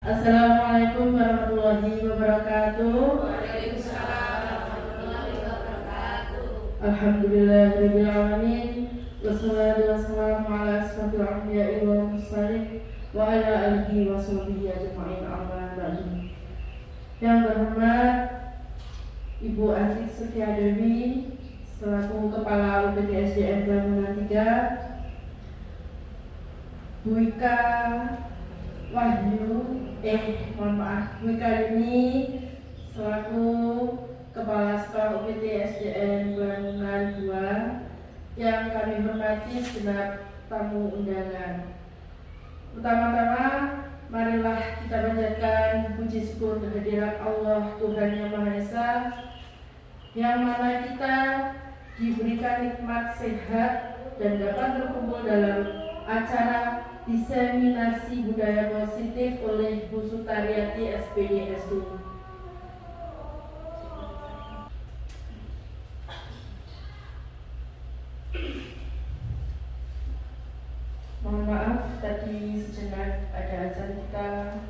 Assalamualaikum warahmatullahi wabarakatuh. Waalaikumsalam warahmatullahi wabarakatuh. Alhamdulillahirabbil alamin. Wassalatu wassalamu ala asyrofil anbiya'i wal mursalin wa ala alihi wa sahbihi ajma'in amma ba'du. Yang berhormat Ibu Atik Setia Dewi selaku Kepala UPT-SDN Bangunan 3, Bu Ika Wika ini selaku Kepala Sekolah UPT SDN Bangunan 2 yang kami hormati segenap tamu undangan. Pertama-tama, marilah kita panjatkan puji syukur kehadirat Allah Tuhan Yang Maha Esa, yang mana kita diberikan nikmat sehat dan dapat berkumpul dalam acara diseminasi budaya positif oleh Bu Sutariati SPD SD. Mohon maaf tadi sejenak ada azan, kita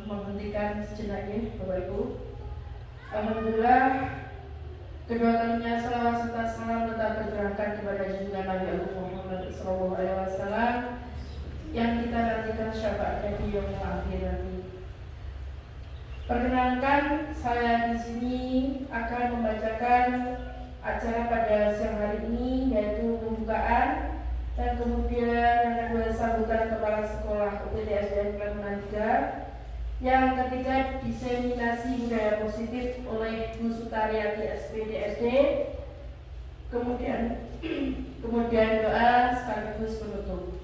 menghentikan sejenak ya Bapak Ibu. Alhamdulillah, kedua kalinya salawat serta salam tetap tercurahkan kepada junjungan Nabi Agung Muhammad SAW yang kita nantikan syafaatnya di yaumul akhir nanti. Perkenalkan, saya di sini akan membacakan acara pada siang hari ini, yaitu pembukaan dan kemudian yang kedua sambutan Kepala Sekolah UPT SDN Bangunan 3, yang ketiga diseminasi budaya positif oleh Bu Sutariati SPD SD, kemudian doa sekaligus penutup.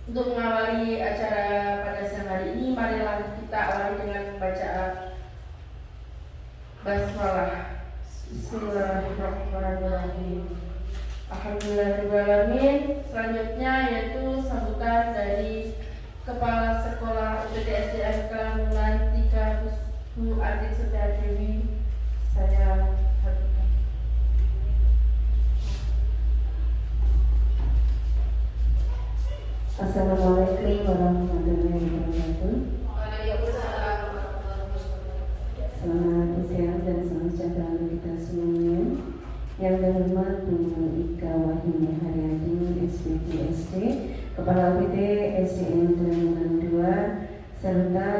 Untuk mengawali acara pada siang hari ini, marilah kita awali dengan membaca basmalah. Bismillahirrahmanirrahim. Alhamdulillahirrahmanirrahim. Selanjutnya yaitu sambutan dari Kepala Sekolah UPT SDN Bangunan 3 Bu Atik Setia Dewi. Saya haturkan. Assalamualaikum warahmatullahi wabarakatuh. Waalaikumsalam warahmatullahi wabarakatuh. Selamat siang dan salam sejahtera untuk kita semuanya. Yang terhormat Bu Ika Wahini Haryadi SPD SD, Kepala UPT SDN Bangunan 2, serta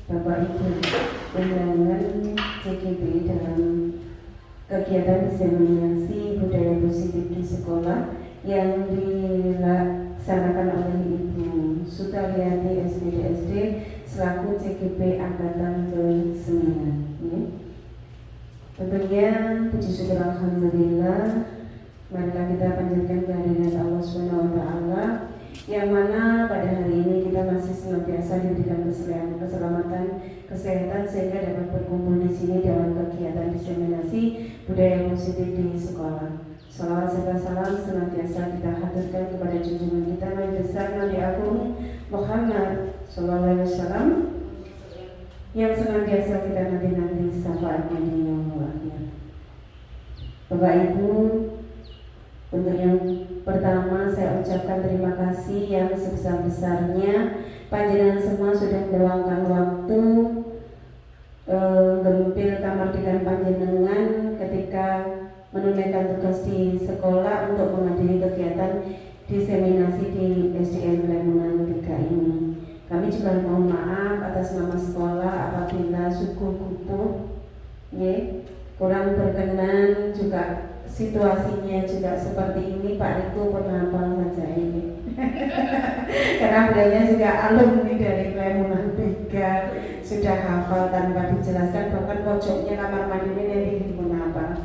Bapak Ibu undangan CKB dalam kegiatan diseminasi budaya positif di sekolah yang dilaksanakan oleh Ibu Sutariati SPD SD selaku CKP Angkatan ke-9. Ya. Tentunya puji syukur alhamdulillah, marilah kita panjatkan kehadirat Allah SWT yang mana pada hari ini kita masih senantiasa diberikan keselamatan, kesehatan sehingga dapat berkumpul di sini dalam kegiatan diseminasi budaya positif di sekolah. Salawat serta salam senantiasa kita haturkan kepada junjungan kita Nabi besar Nabi Agung Muhammad SAW yang senantiasa kita nanti syafaatnya di yaumul akhir. Bapak Ibu, untuk yang pertama saya ucapkan terima kasih yang sebesar-besarnya panjenengan semua sudah meluangkan waktu gempil kamardikan panjenengan ketika menunaikan tugas di sekolah untuk menghadiri kegiatan diseminasi di SDN Bangunan 3 ini. Kami juga mohon maaf atas nama sekolah apabila suku kupu kurang berkenan, juga situasinya juga seperti ini. Pak Riko pernah hafal saja ini karena beliau juga alumni dari Bangunan 3, sudah hafal tanpa dijelaskan, bahkan pojoknya kamar mandinya nanti pun hafal.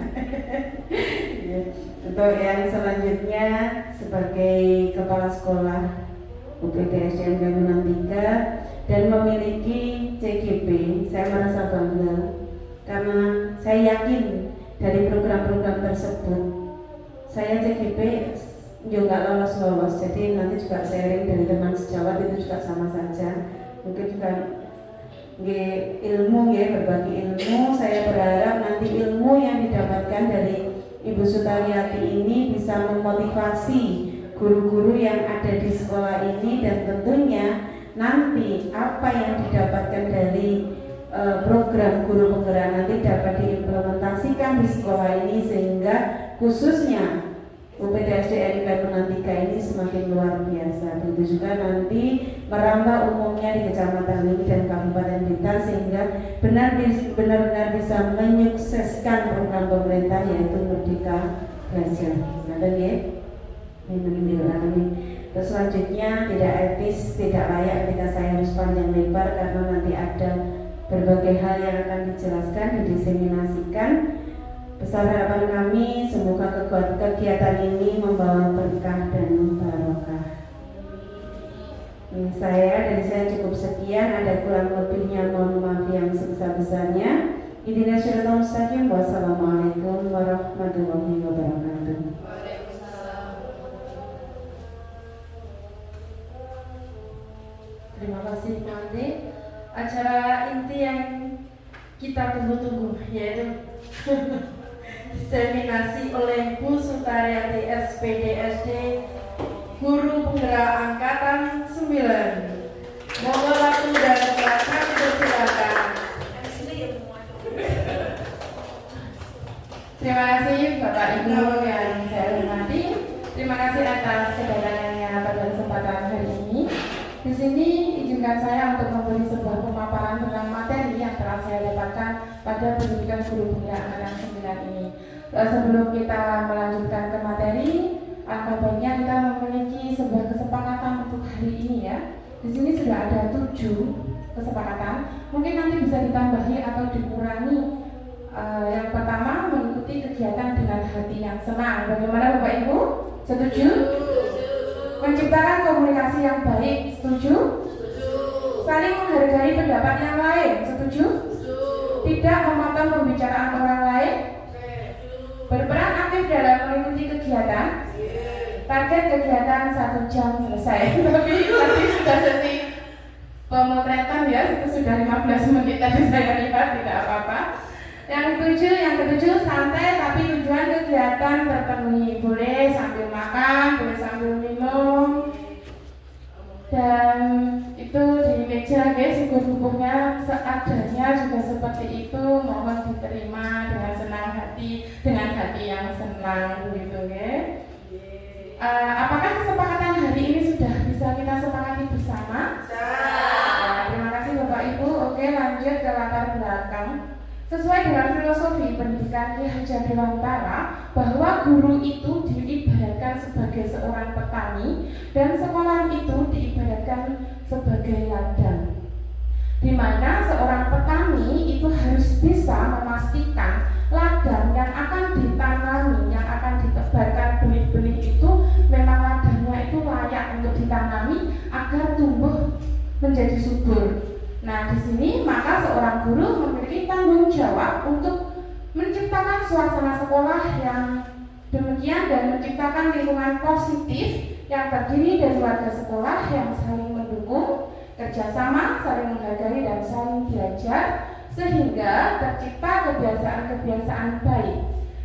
Untuk yang selanjutnya, sebagai Kepala Sekolah UPT SDN Bangunan 3 dan memiliki CGP, saya merasa bangga karena saya yakin dari program-program tersebut saya CGP juga lolos, jadi nanti juga sharing dari teman sejawat itu juga sama saja, mungkin juga ilmu berbagi ilmu. Saya berharap nanti ilmu yang didapatkan dari Ibu Sutariati ini bisa memotivasi guru-guru yang ada di sekolah ini, dan tentunya nanti apa yang didapatkan dari program guru penggerak nanti dapat diimplementasikan di sekolah ini sehingga khususnya UPT SDN Katunan 3 ini semakin luar biasa. Begitu juga nanti merambah umumnya di Kecamatan Limi dan Kabupaten Blitar sehingga benar-benar bisa menyukseskan program pemerintah yaitu Merdeka Belajar. Ada ya? Terus selanjutnya tidak etis, tidak layak ketika saya harus panjang lebar karena nanti ada berbagai hal yang akan dijelaskan, didiseminasikan. Besar harapan kami semoga kegiatan ini membawa berkah dan barokah. Dari saya cukup sekian, ada kurang lebihnya mohon maaf yang sebesar-besarnya. Idina syaitanir rajim. Wassalamualaikum warahmatullahi wabarakatuh. Terima kasih Mande. Acara inti yang kita tunggu-tunggu yaitu diseminasi oleh Bu Sutariati SPD Guru Penggerak Angkatan 9. Monggo waktu dan silakan dipersilakan. Terima kasih Bapak Ibu yang saya hormati. Terima kasih atas kedatangannya pada kesempatan hari ini. Di sini izinkan saya untuk memberi sebuah pemaparan tentang materi yang telah saya dapatkan pada pendidikan guru penggerak angkatan 9 ini. Sebelum kita melanjutkan ke materi, alangkah baiknya kita memiliki sebuah kesepakatan untuk hari ini ya. Di sini sudah ada 7 kesepakatan. Mungkin nanti bisa ditambahi atau dikurangi. Yang pertama, mengikuti kegiatan dengan hati yang senang. Bagaimana Bapak Ibu? Setuju? Menciptakan komunikasi yang baik, setuju? Saling menghargai pendapat yang lain, setuju? Tidak memotong pembicaraan orang lain? Berperan aktif dalam mengikuti kegiatan? Target kegiatan 1 jam selesai. Tapi tadi sudah sesi pemotretan ya, itu sudah 15 menit tadi saya lihat, tidak apa-apa. Yang ketujuh, santai tapi tujuan kegiatan terpenuhi. Boleh sambil makan, boleh sambil minum. Dan itu di meja guys, buku-bukunya seadanya juga seperti itu. Mohon diterima dengan senang hati, dengan hati yang senang begitu guys. Apakah kesepakatan hari ini sudah bisa kita sepakati bersama? Terima kasih Bapak Ibu. Oke, lanjut ke latar belakang. Sesuai dengan filosofi pendidikan Ki Hajar Dewantara bahwa guru itu diibaratkan sebagai seorang petani dan sekolah itu diibaratkan sebagai ladang, di mana seorang petani itu harus bisa memastikan ladang yang akan ditanami, yang akan ditebarkan benih-benih itu memang ladangnya itu layak untuk ditanami agar tumbuh menjadi subur. Nah, di sini maka seorang guru memiliki tanggung jawab untuk menciptakan suasana sekolah yang demikian dan menciptakan lingkungan positif yang terdiri dari warga sekolah yang saling mendukung, kerjasama, saling menghargai dan saling belajar sehingga tercipta kebiasaan-kebiasaan baik.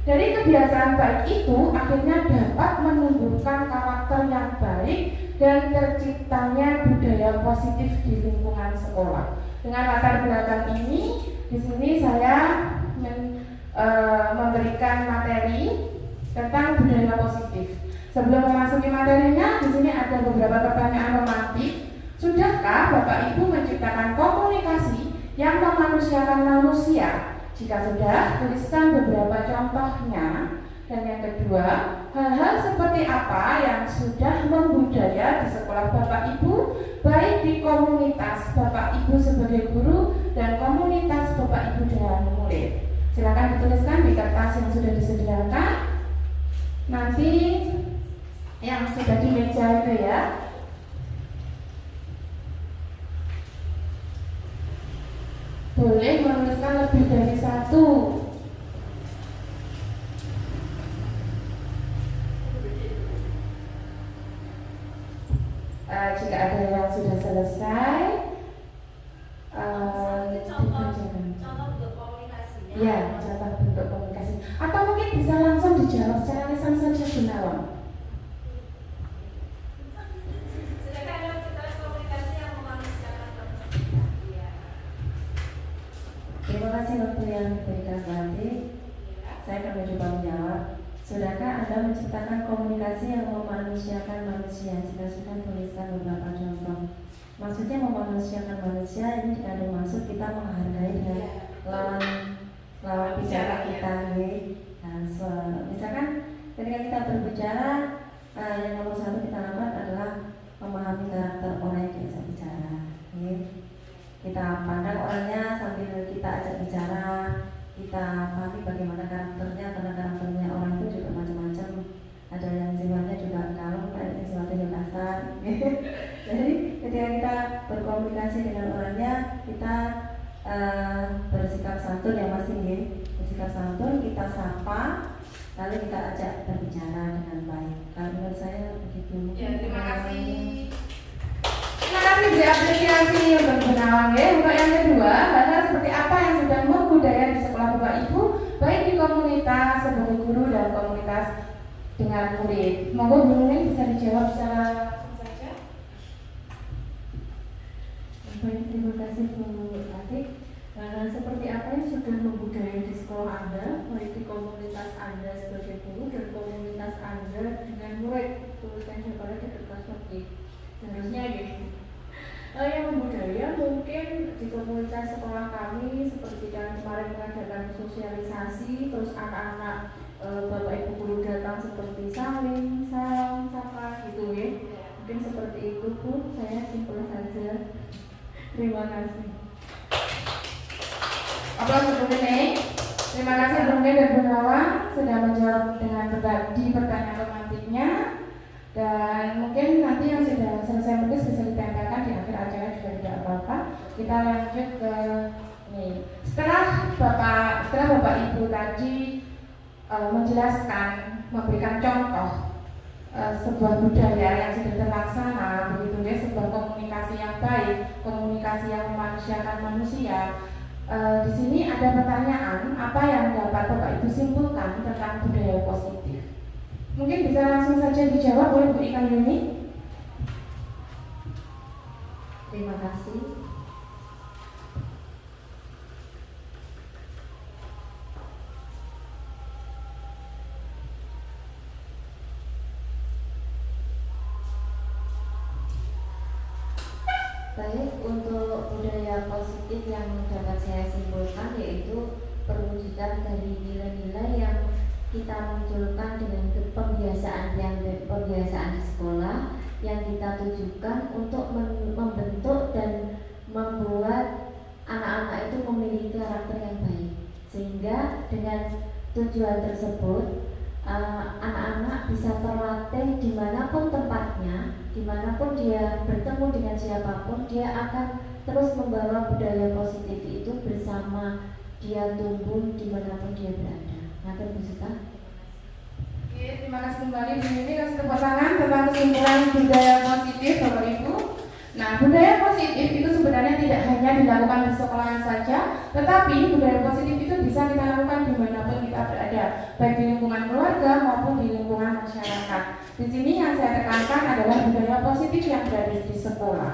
Dari kebiasaan baik itu akhirnya dapat menumbuhkan karakter yang baik dan terciptanya budaya positif di lingkungan sekolah. Dengan latar belakang ini, di sini saya memberikan materi tentang budaya positif. Sebelum memasuki materinya, di sini ada beberapa pertanyaan normatif. Sudahkah Bapak Ibu menciptakan komunikasi yang memanusiakan manusia? Jika sudah, tuliskan beberapa contohnya. Dan yang kedua, hal-hal seperti apa yang sudah membudaya di sekolah Bapak Ibu, baik di komunitas Bapak Ibu sebagai guru dan komunitas Bapak Ibu dengan murid. Silakan dituliskan di kertas yang sudah disediakan. Nanti yang sudah di meja itu ya. Boleh menuliskan lebih dari 1. Jika ada yang sudah selesai, contoh bentuk komunikasinya. ya, contoh bentuk komunikasi. Atau mungkin bisa langsung dijawab secara lisan saja Gunawan. Sedangkan kita komunikasi yang berikan berarti saya akan mencoba menjawab. Sudahkah Anda menciptakan komunikasi yang memanusiakan manusia? Jika sudah, tuliskan beberapa contoh. Maksudnya memanusiakan manusia ini dikandung maksud kita menghargai dengan lawan bicara kita, Nah, misalkan ketika kita berbicara, yang nomor satu kita lakukan adalah memahami karakter orang yang diajak bicara. Kita pandang orangnya sambil kita ajak bicara, kita pahami bagaimana karakternya, karena karakternya orang itu juga macam-macam. Ada yang jiwanya juga kalem, ada yang jiwanya kasar. Jadi ketika kita berkomunikasi dengan orangnya, kita bersikap santun ya Mas Ingin. Bersikap santun, kita sapa, lalu kita ajak berbicara dengan baik. Kalau menurut saya begitu. Ya, terima kasih. Terima kasih Bu apresiasi untuk Bu Nawang ya. Untuk yang kedua, hal seperti apa yang sudah membudaya di sekolah Bapak Ibu, baik di komunitas sebagai guru dan komunitas dengan murid. Monggo Bu Nuning bisa dijawab secara langsung saja. Baik, terima kasih Bu Atik. Seperti apa yang sudah membudaya di sekolah Anda, baik di komunitas Anda sebagai guru dan komunitas Anda dengan murid, tuliskan jawabannya di kertas seperti seharusnya gitu. Yang membudaya mungkin di komunitas sekolah kami seperti yang kemarin mengadakan sosialisasi, terus anak-anak Bapak Ibu guru datang seperti saling, salam, sapa gitu ya. Mungkin seperti itu Bu, saya simpel saja. Terima kasih. Aplaus untuk Bu Nuning. Terima kasih Bu Nuning dan Bu Nawang sudah menjawab dengan berbagi pertanyaan romantiknya. Dan mungkin nanti yang sudah selesai menulis bisa ditempelkan di akhir acara juga tidak apa-apa. Kita lanjut ke nih. Setelah Bapak Ibu tadi menjelaskan, memberikan contoh sebuah budaya yang sudah terlaksana, begitu ya, sebuah komunikasi yang baik, komunikasi yang memanusiakan manusia. Di sini ada pertanyaan, apa yang dapat Bapak Ibu simpulkan tentang budaya positif? Mungkin bisa langsung saja dijawab oleh Bu Ika Yuni. Terima kasih. Baik, untuk budaya positif yang dapat saya simpulkan yaitu perwujudan dari nilai-nilai yang kita munculkan dengan pembiasaan di sekolah yang kita tujukan untuk membentuk dan membuat anak-anak itu memiliki karakter yang baik, sehingga dengan tujuan tersebut anak-anak bisa terlatih dimanapun tempatnya, dimanapun dia bertemu dengan siapapun, dia akan terus membawa budaya positif itu bersama dia tumbuh dimanapun dia berada. Nanti Bu Sita. Oke, terima kasih kembali Bu Yuni. Kasih tepuk tangan tentang kesimpulan budaya positif Bapak Ibu. Nah, budaya positif itu sebenarnya tidak hanya dilakukan di sekolah saja, tetapi budaya positif itu bisa kita lakukan dimanapun kita berada, baik di lingkungan keluarga maupun di lingkungan masyarakat. Di sini yang saya tekankan adalah budaya positif yang berada di sekolah,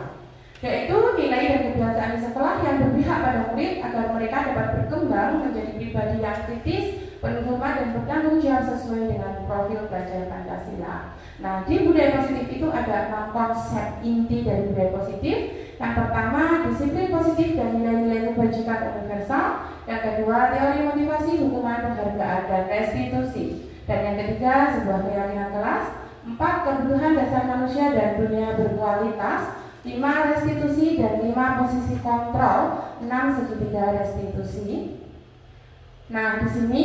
yaitu nilai dan kebiasaan di sekolah yang berpihak pada murid agar mereka dapat berkembang menjadi pribadi yang kritis, penuh hormat dan bertanggung jawab sesuai dengan profil pelajar Pancasila. Nah, di budaya positif itu ada 6 konsep inti dari budaya positif. Yang pertama, disiplin positif dan nilai-nilai kebajikan universal. Yang kedua, teori motivasi, hukuman, penghargaan, dan restitusi. Dan yang ketiga, sebuah keyakinan kelas. 4, kebutuhan dasar manusia dan dunia berkualitas. 5, restitusi, dan 5, posisi kontrol. 6, segitiga restitusi. Nah, di sini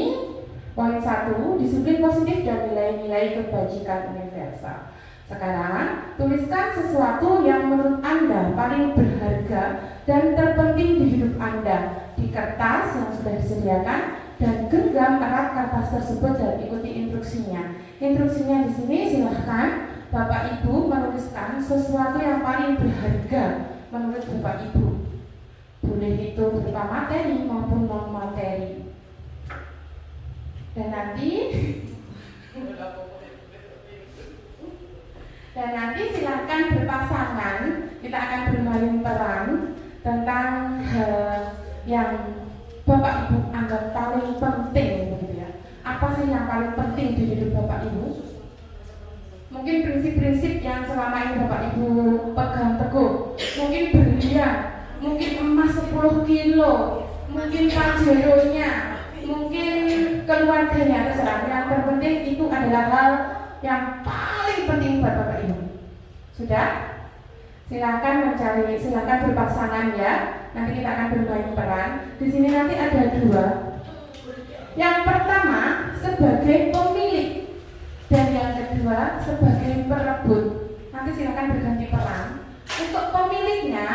poin 1, disiplin positif dan nilai-nilai kebajikan universal. Sekarang, tuliskan sesuatu yang menurut Anda paling berharga dan terpenting di hidup Anda di kertas yang sudah disediakan, dan genggam erat kertas tersebut dan ikuti instruksinya. Instruksinya di sini silahkan Bapak Ibu menuliskan sesuatu yang paling berharga menurut Bapak Ibu. Boleh itu berupa materi maupun non materi. Dan nanti silakan berpasangan, kita akan bermain peran tentang hal yang Bapak Ibu anggap paling penting begitu ya? Apa sih yang paling penting di hidup Bapak Ibu? Mungkin prinsip-prinsip yang selama ini Bapak Ibu pegang teguh, mungkin berlian, mungkin emas 10 kilo, mungkin pajeronya, mungkin keluarganya, terserah. Yang terpenting itu adalah hal yang paling penting buat Bapak Ibu. Sudah? Silakan mencari, silakan berpasangan ya. Nanti kita akan bermain peran. Di sini nanti ada 2. Yang pertama sebagai pemilik dan yang kedua sebagai perebut. Nanti silakan berganti peran. Untuk pemiliknya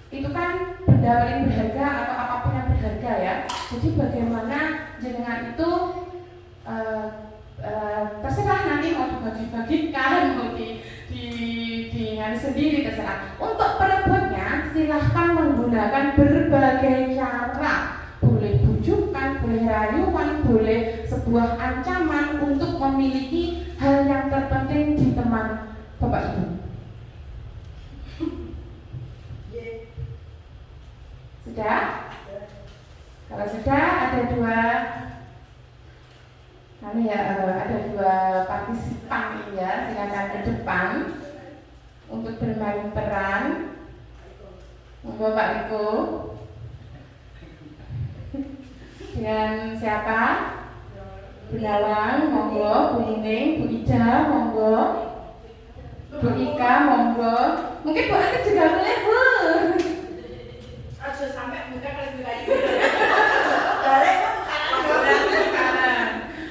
itu kan benda paling berharga atau apapun yang berharga ya. Jadi bagaimana jenengan itu terserah nanti mau dibagi-bagikan, mau di sendiri terserah. Untuk perebutnya silahkan menggunakan berbagai cara. Boleh bujukan, boleh rayuan, boleh sebuah ancaman untuk memiliki hal yang terpenting di teman Bapak Ibu. Sudah? Kalau sudah ada 2 ada 2 partisipan ya, silakan ke depan untuk bermain peran. Monggo Pak Riko. Dengan siapa? Bu Nawang, monggo. Bu Nining, Bu Ida, monggo. Bu Ika, monggo. Mungkin Bu Ati juga boleh, Bu. Aduh, sampai buka kali lagi.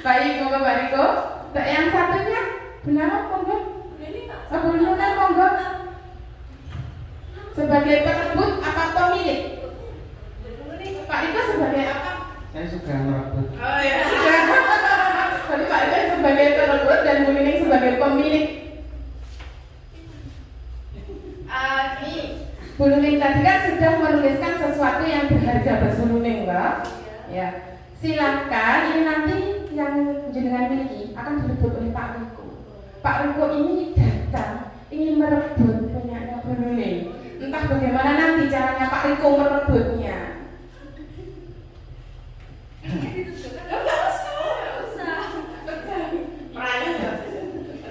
Baik, monggo Pak Riko. Yang satunya, Bu Nawang, monggo. Bu Nining, monggo. Sebagai perebut apa pemilik? Pak Riko sebagai apa? Saya suka merebut. Oh ya. Tadi Pak Riko sebagai perebut dan Bu Nining sebagai pemilik. Ini Bu Nining tadi kan sudah menuliskan sesuatu yang berharga bahasa Nining, Mbak. Ya. Silakan ini nanti yang jenengan miliki akan direbut oleh Pak Riko. Pak Riko ini datang ingin merebut punyanya Bu Nining. Entah bagaimana nanti caranya Pak Riko merebutnya.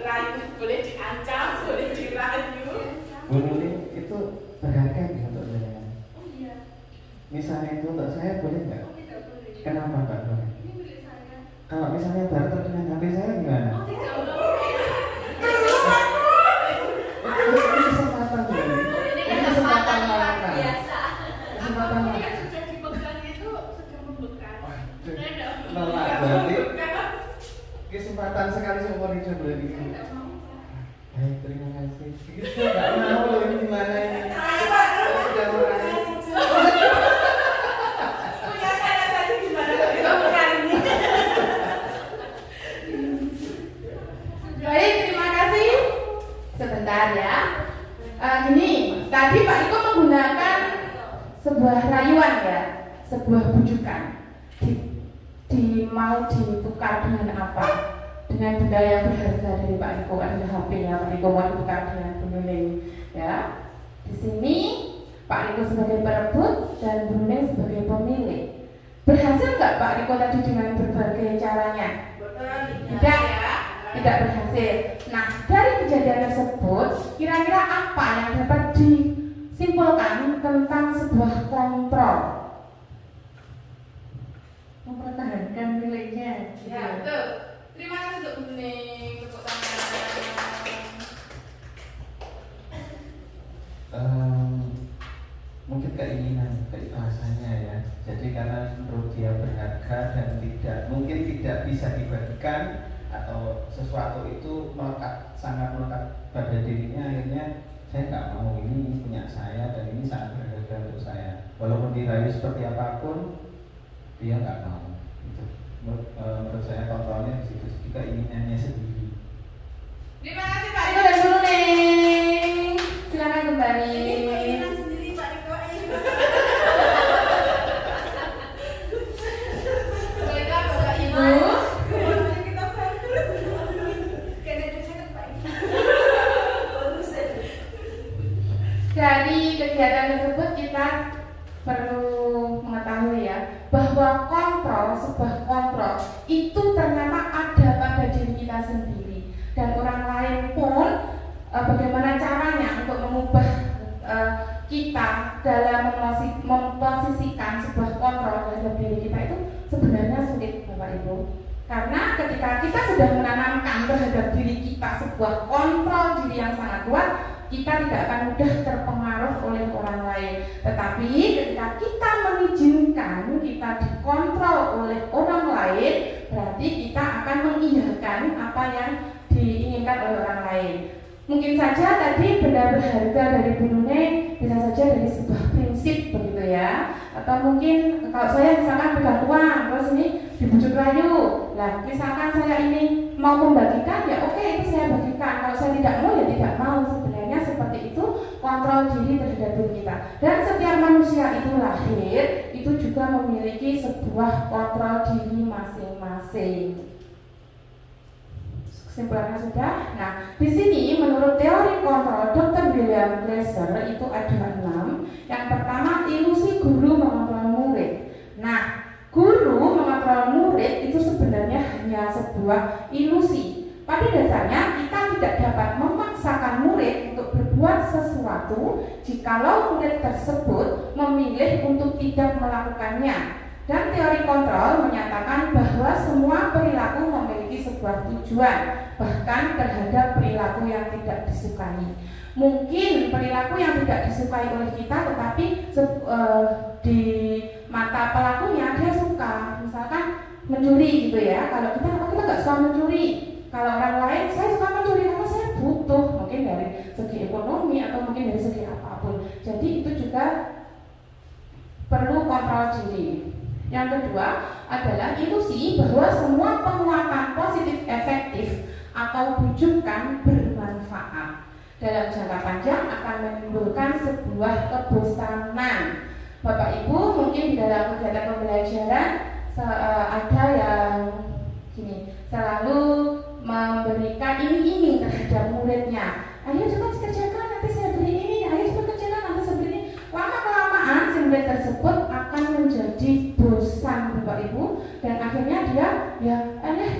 Rayu boleh diancam, boleh dirayu. Bu Nining itu berharga nggak untuk saya? Oh iya. Misalnya itu untuk saya boleh nggak? Oh tidak boleh. Kenapa Pak? Ini milik saya. Kalau misalnya barter dengan HP saya gimana? Oh tidak boleh. Ini kesempatan Bu Nining. Ini Ini kesempatan luar langka. biasa. Kesempatan Apapun langka. yang sudah dipegang itu sudah membekas. Waduh, Saya tidak nolak tidak berarti. membekas. Kesempatan sekali seumur hidup berarti. Saya tidak mau. Baik, terima kasih. Itu nggak mau loh, ini gimana ini? Saya sudah meraih. Punya saya saja gimana kalau dilakukan ini? Baik, terima kasih. Sebentar ya. Gini, tadi Pak Riko menggunakan sebuah rayuan ya, sebuah bujukan. Mau ditukar dengan apa? Dengan benda yang berharga dari Pak Riko adalah HP-nya. Pak Riko mau ditukar dengan Bu Nining ya. Di sini Pak Riko sebagai perebut dan Bu Nining sebagai pemilik. Berhasil nggak Pak Riko tadi dengan berbagai caranya? Tidak ya, tidak berhasil. Nah, dari kejadian tersebut, kira-kira apa yang dapat disimpulkan tentang sebuah kontrol? Mempertahankan miliknya. Ya, betul. Terima kasih untuk Bu Nining, tepuk tangan. Mungkin keinginan, keikhlasannya ya. Jadi karena menurut dia berharga dan mungkin tidak bisa dibagikan atau sesuatu itu sangat melekat pada dirinya, akhirnya saya nggak mau, ini punya saya dan ini sangat berharga untuk saya. Walaupun dirayu seperti apapun, dia nggak mau. Itu menurut saya kontrolnya di situ, juga keinginannya sendiri. Terima kasih Pak Riko dan Bu Nining. Silakan kembali. Ini keinginan sendiri Pak Riko. Baiklah Bapak Ibu. Kita bantu. Kayaknya saya Pak. Dari kegiatan tersebut kita perlu mengetahui ya bahwa sebuah kontrol itu ternyata ada pada diri kita sendiri, dan orang lain pun bagaimana caranya untuk mengubah kita dalam memposisikan sebuah kontrol terhadap diri kita itu sebenarnya sulit, Bapak Ibu. Karena ketika kita sudah menanamkan terhadap diri kita sebuah kontrol diri yang sangat kuat, kita tidak akan mudah terpengaruh oleh orang lain. Tetapi ketika kita mengizinkan kita dikontrol oleh orang lain, berarti kita akan mengiyakan apa yang diinginkan oleh orang lain. Mungkin saja tadi benda berharga dari Bu Nune bisa saja dari sebuah prinsip begitu ya. Atau mungkin kalau saya misalkan pegang uang terus ini dibujuk rayu, nah misalkan saya ini mau membagikan ya oke, itu saya bagikan. Kalau saya tidak mau ya tidak mau. Sebenarnya seperti itu kontrol diri terhadap diri kita. Dan setiap manusia itu lahir itu juga memiliki sebuah kontrol diri masing-masing. Kesimpulannya sudah. Nah, di sini menurut teori kontrol Dr. William Glasser itu ada 6. Yang pertama, ilusi guru mengontrol murid. Nah, guru mengontrol murid itu sebenarnya hanya sebuah ilusi. Pada dasarnya kita tidak dapat memaksakan murid untuk berbuat sesuatu jikalau murid tersebut memilih untuk tidak melakukannya. Dan teori kontrol menyatakan bahwa semua perilaku memiliki sebuah tujuan, bahkan terhadap perilaku yang tidak disukai. Mungkin perilaku yang tidak disukai oleh kita, tetapi di mata pelakunya dia suka. Misalkan mencuri gitu ya. Kalau kita nggak suka mencuri. Kalau orang lain, saya suka mencuri karena saya butuh, mungkin dari segi ekonomi atau mungkin dari segi apapun. Jadi itu juga perlu kontrol diri. Yang kedua adalah ilusi bahwa semua penguatan positif efektif atau bujukan bermanfaat dalam jangka panjang akan menimbulkan sebuah kebosanan. Bapak Ibu mungkin di dalam kegiatan pembelajaran ada yang gini, selalu memberikan iming-iming terhadap muridnya. Ayo cepat kerjakan, nanti saya beri ini. Ayo cepat kerjakan, nanti saya beri ini. Lama-kelamaan si murid tersebut akan menjadi bosan, Bapak Ibu, dan akhirnya dia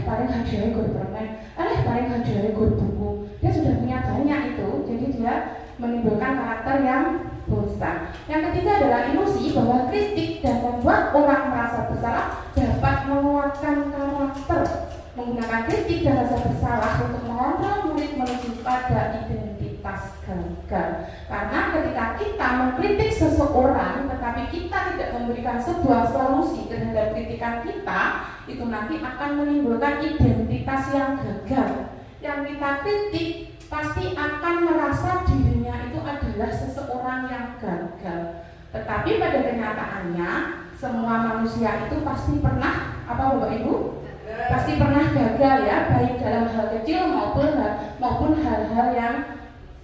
paling hadiahnya gur permen, paling hadiahnya gur buku. Dia sudah punya banyak itu, jadi dia menimbulkan karakter yang bosan. Yang ketiga adalah ilusi bahwa kritik dan membuat orang merasa bersalah dapat menguatkan karakter. Menggunakan kritik dan rasa bersalah untuk mengontrol murid menuju pada identitas gagal. Karena ketika kita mengkritik seseorang tetapi kita tidak memberikan sebuah solusi terhadap kritikan kita, itu nanti akan menimbulkan identitas yang gagal. Yang kita kritik pasti akan merasa dirinya itu adalah seseorang yang gagal. Tetapi pada kenyataannya semua manusia itu pasti pernah, apa Bapak Ibu? Pasti pernah gagal ya, baik dalam hal kecil maupun hal-hal yang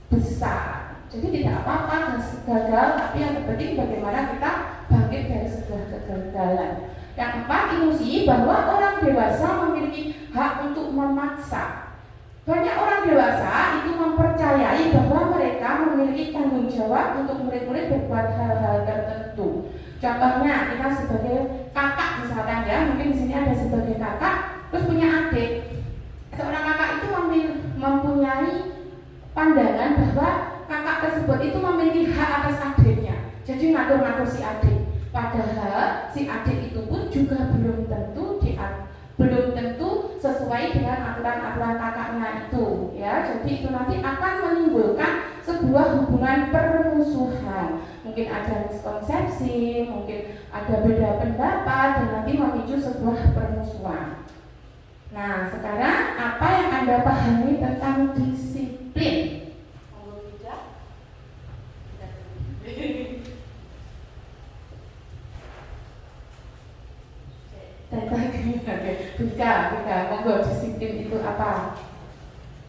besar. Jadi tidak apa-apa gagal, tapi yang terpenting bagaimana kita bangkit dari sebuah kegagalan. Yang keempat, ilusi bahwa orang dewasa memiliki hak untuk memaksa. Banyak orang dewasa itu mempercayai bahwa mereka memiliki tanggung jawab untuk murid-murid berbuat hal-hal tertentu. Contohnya kita sebagai kakak misalkan ya, mungkin di sini ada sebagai kakak, terus punya adik. Seorang kakak itu mempunyai pandangan bahwa kakak tersebut itu memiliki hak atas adiknya. Jadi ngatur-ngatur si adik. Padahal si adik itu pun juga belum tentu sesuai dengan aturan-aturan kakaknya itu. Ya, jadi itu nanti akan menimbulkan sebuah hubungan permusuhan. Mungkin ada miskonsepsi, mungkin ada beda pendapat, dan nanti memicu sebuah permusuhan. Nah, sekarang apa yang Anda pahami tentang disiplin? Bika, monggo, disiplin itu apa?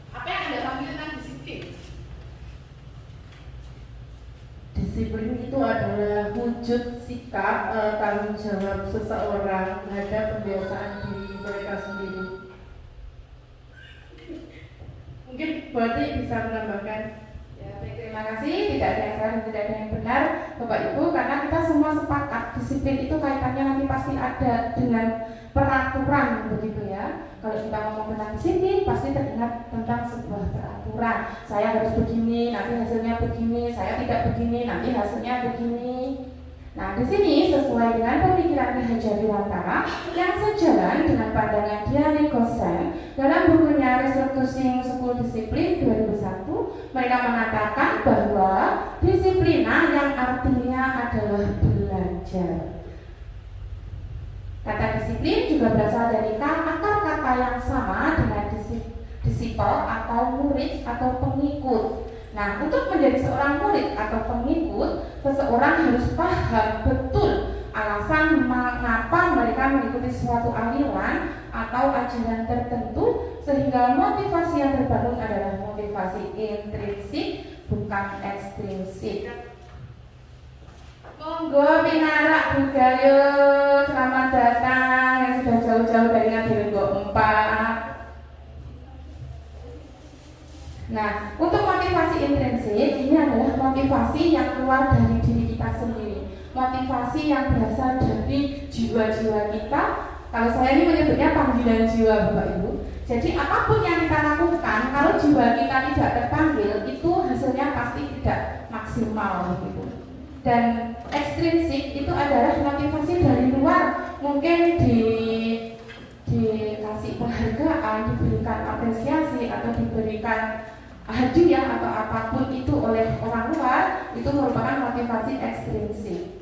Apa yang Anda pahami tentang disiplin? Disiplin itu adalah wujud sikap tanggung jawab seseorang terhadap kebiasaan diri mereka sendiri. Mungkin berarti bisa menambahkan. Ya, baik, terima Terima kasih, tidak ada yang salah dan tidak ada yang benar Bapak Ibu, karena kita semua sepakat disiplin itu kaitannya nanti pasti ada dengan peraturan begitu ya. Kalau kita ngomong tentang disiplin pasti teringat tentang sebuah peraturan. Saya harus begini, nanti hasilnya begini. Saya tidak begini, nanti hasilnya begini. Nah, di sini sesuai dengan pemikiran Ki Hajar Dewantara yang sejalan dengan pandangan Diane Gosen dalam bukunya Restructuring School Discipline 2001, mereka mengatakan bahwa disiplina yang artinya adalah belajar. Kata disiplin juga berasal dari akar kata yang sama dengan disipel atau murid atau pengikut. Nah, untuk menjadi seorang murid atau pengikut, seseorang harus paham betul alasan mengapa mereka mengikuti suatu aliran atau ajaran tertentu, sehingga motivasi yang terbangun adalah motivasi intrinsik, bukan ekstrinsik. Monggo pinarak budaya, selamat datang yang sudah jauh-jauh dari Ngadirengo 4. Nah, untuk motivasi intrinsik ini adalah motivasi yang keluar dari diri kita sendiri, motivasi yang berasal dari jiwa-jiwa kita. Kalau saya ini menyebutnya panggilan jiwa, Bapak Ibu. Jadi apapun yang kita lakukan, kalau jiwa kita tidak terpanggil, itu hasilnya pasti tidak maksimal, begitu. Dan ekstrinsik itu adalah motivasi dari luar, mungkin dikasih penghargaan, diberikan apresiasi atau diberikan hadiah atau apapun itu oleh orang luar, itu merupakan motivasi ekstrinsik.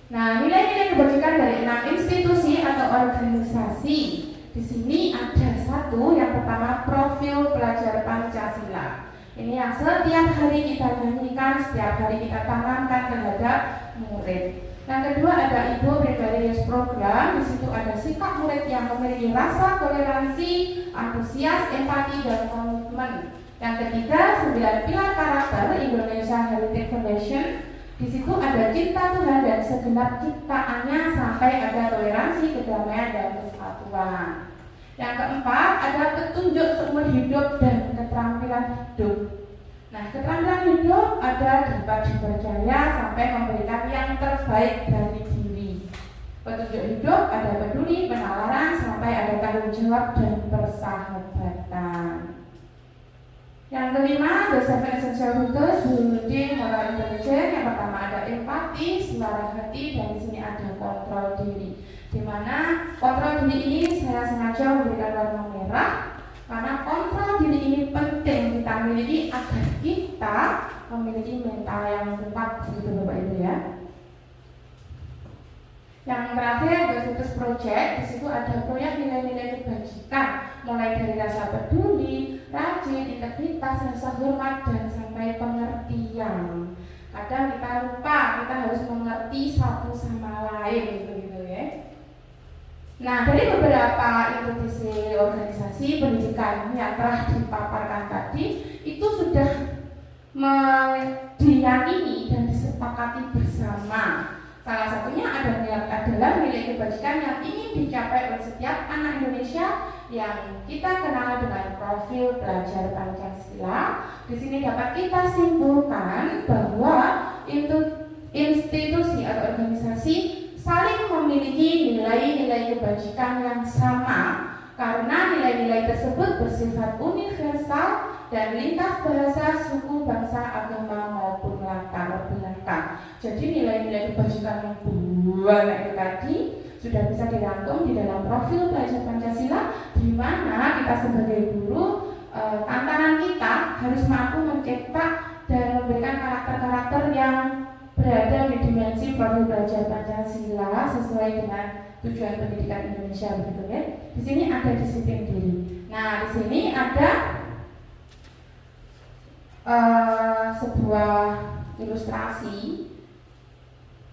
Nah, nilai-nilai kebajikan dari 6 institusi atau organisasi. Di sini ada satu, yang pertama profil pelajar Pancasila. Ini yang setiap hari kita nyanyikan, setiap hari kita tanamkan terhadap murid. Yang kedua ada Ibu Rebellious Program. Di situ ada sikap murid yang memiliki rasa toleransi, antusias, empati, dan komitmen. Yang ketiga 9 pilar karakter Indonesia Heritage Foundation. Di situ ada cinta Tuhan dan segenap ciptaannya sampai ada toleransi, kedamaian, dan persatuan. Yang keempat ada petunjuk seumur hidup dan keterampilan hidup. Nah, keterampilan hidup ada dapat dipercaya sampai memberikan yang terbaik dari diri. Petunjuk hidup ada peduli, penalaran, sampai ada tanggung jawab dan persahabatan. Yang kelima, the 7 essential virtues building moral intelligence. Yang pertama ada empati, selera hati, dan di sini ada kontrol diri. Di mana kontrol diri ini saya sengaja memberikan warna merah karena kontrol diri ini penting kita miliki agar kita memiliki mental yang kuat, begitu Bapak Ibu ya. Yang terakhir, The Virtus Project. Di situ ada proyek nilai-nilai kebajikan, mulai dari rasa peduli, rajin, integritas, rasa hormat, dan sampai pengertian. Kadang kita lupa, kita harus mengerti satu sama lain, begitu ya. Nah, dari beberapa institusi organisasi pendidikan yang telah dipaparkan tadi, itu sudah diyakini dan disepakati bersama. Salah satunya adalah nilai kebajikan yang ingin dicapai oleh setiap anak Indonesia yang kita kenal dengan profil pelajar Pancasila. Di sini dapat kita simpulkan bahwa institusi atau organisasi saling memiliki nilai-nilai kebajikan yang sama karena nilai-nilai tersebut bersifat universal dan lintas bahasa, suku, bangsa, agama maupun latar belakang. Jadi nilai-nilai kebajikan yang banyak itu tadi sudah bisa dirangkum di dalam profil pelajar Pancasila, di mana kita sebagai guru tantangan kita harus mampu mencetak dan memberikan karakter-karakter yang berada di dimensi profil pelajar Pancasila sesuai dengan tujuan pendidikan Indonesia, begitu ya. Di sini ada disiplin diri. Nah, di sini ada sebuah ilustrasi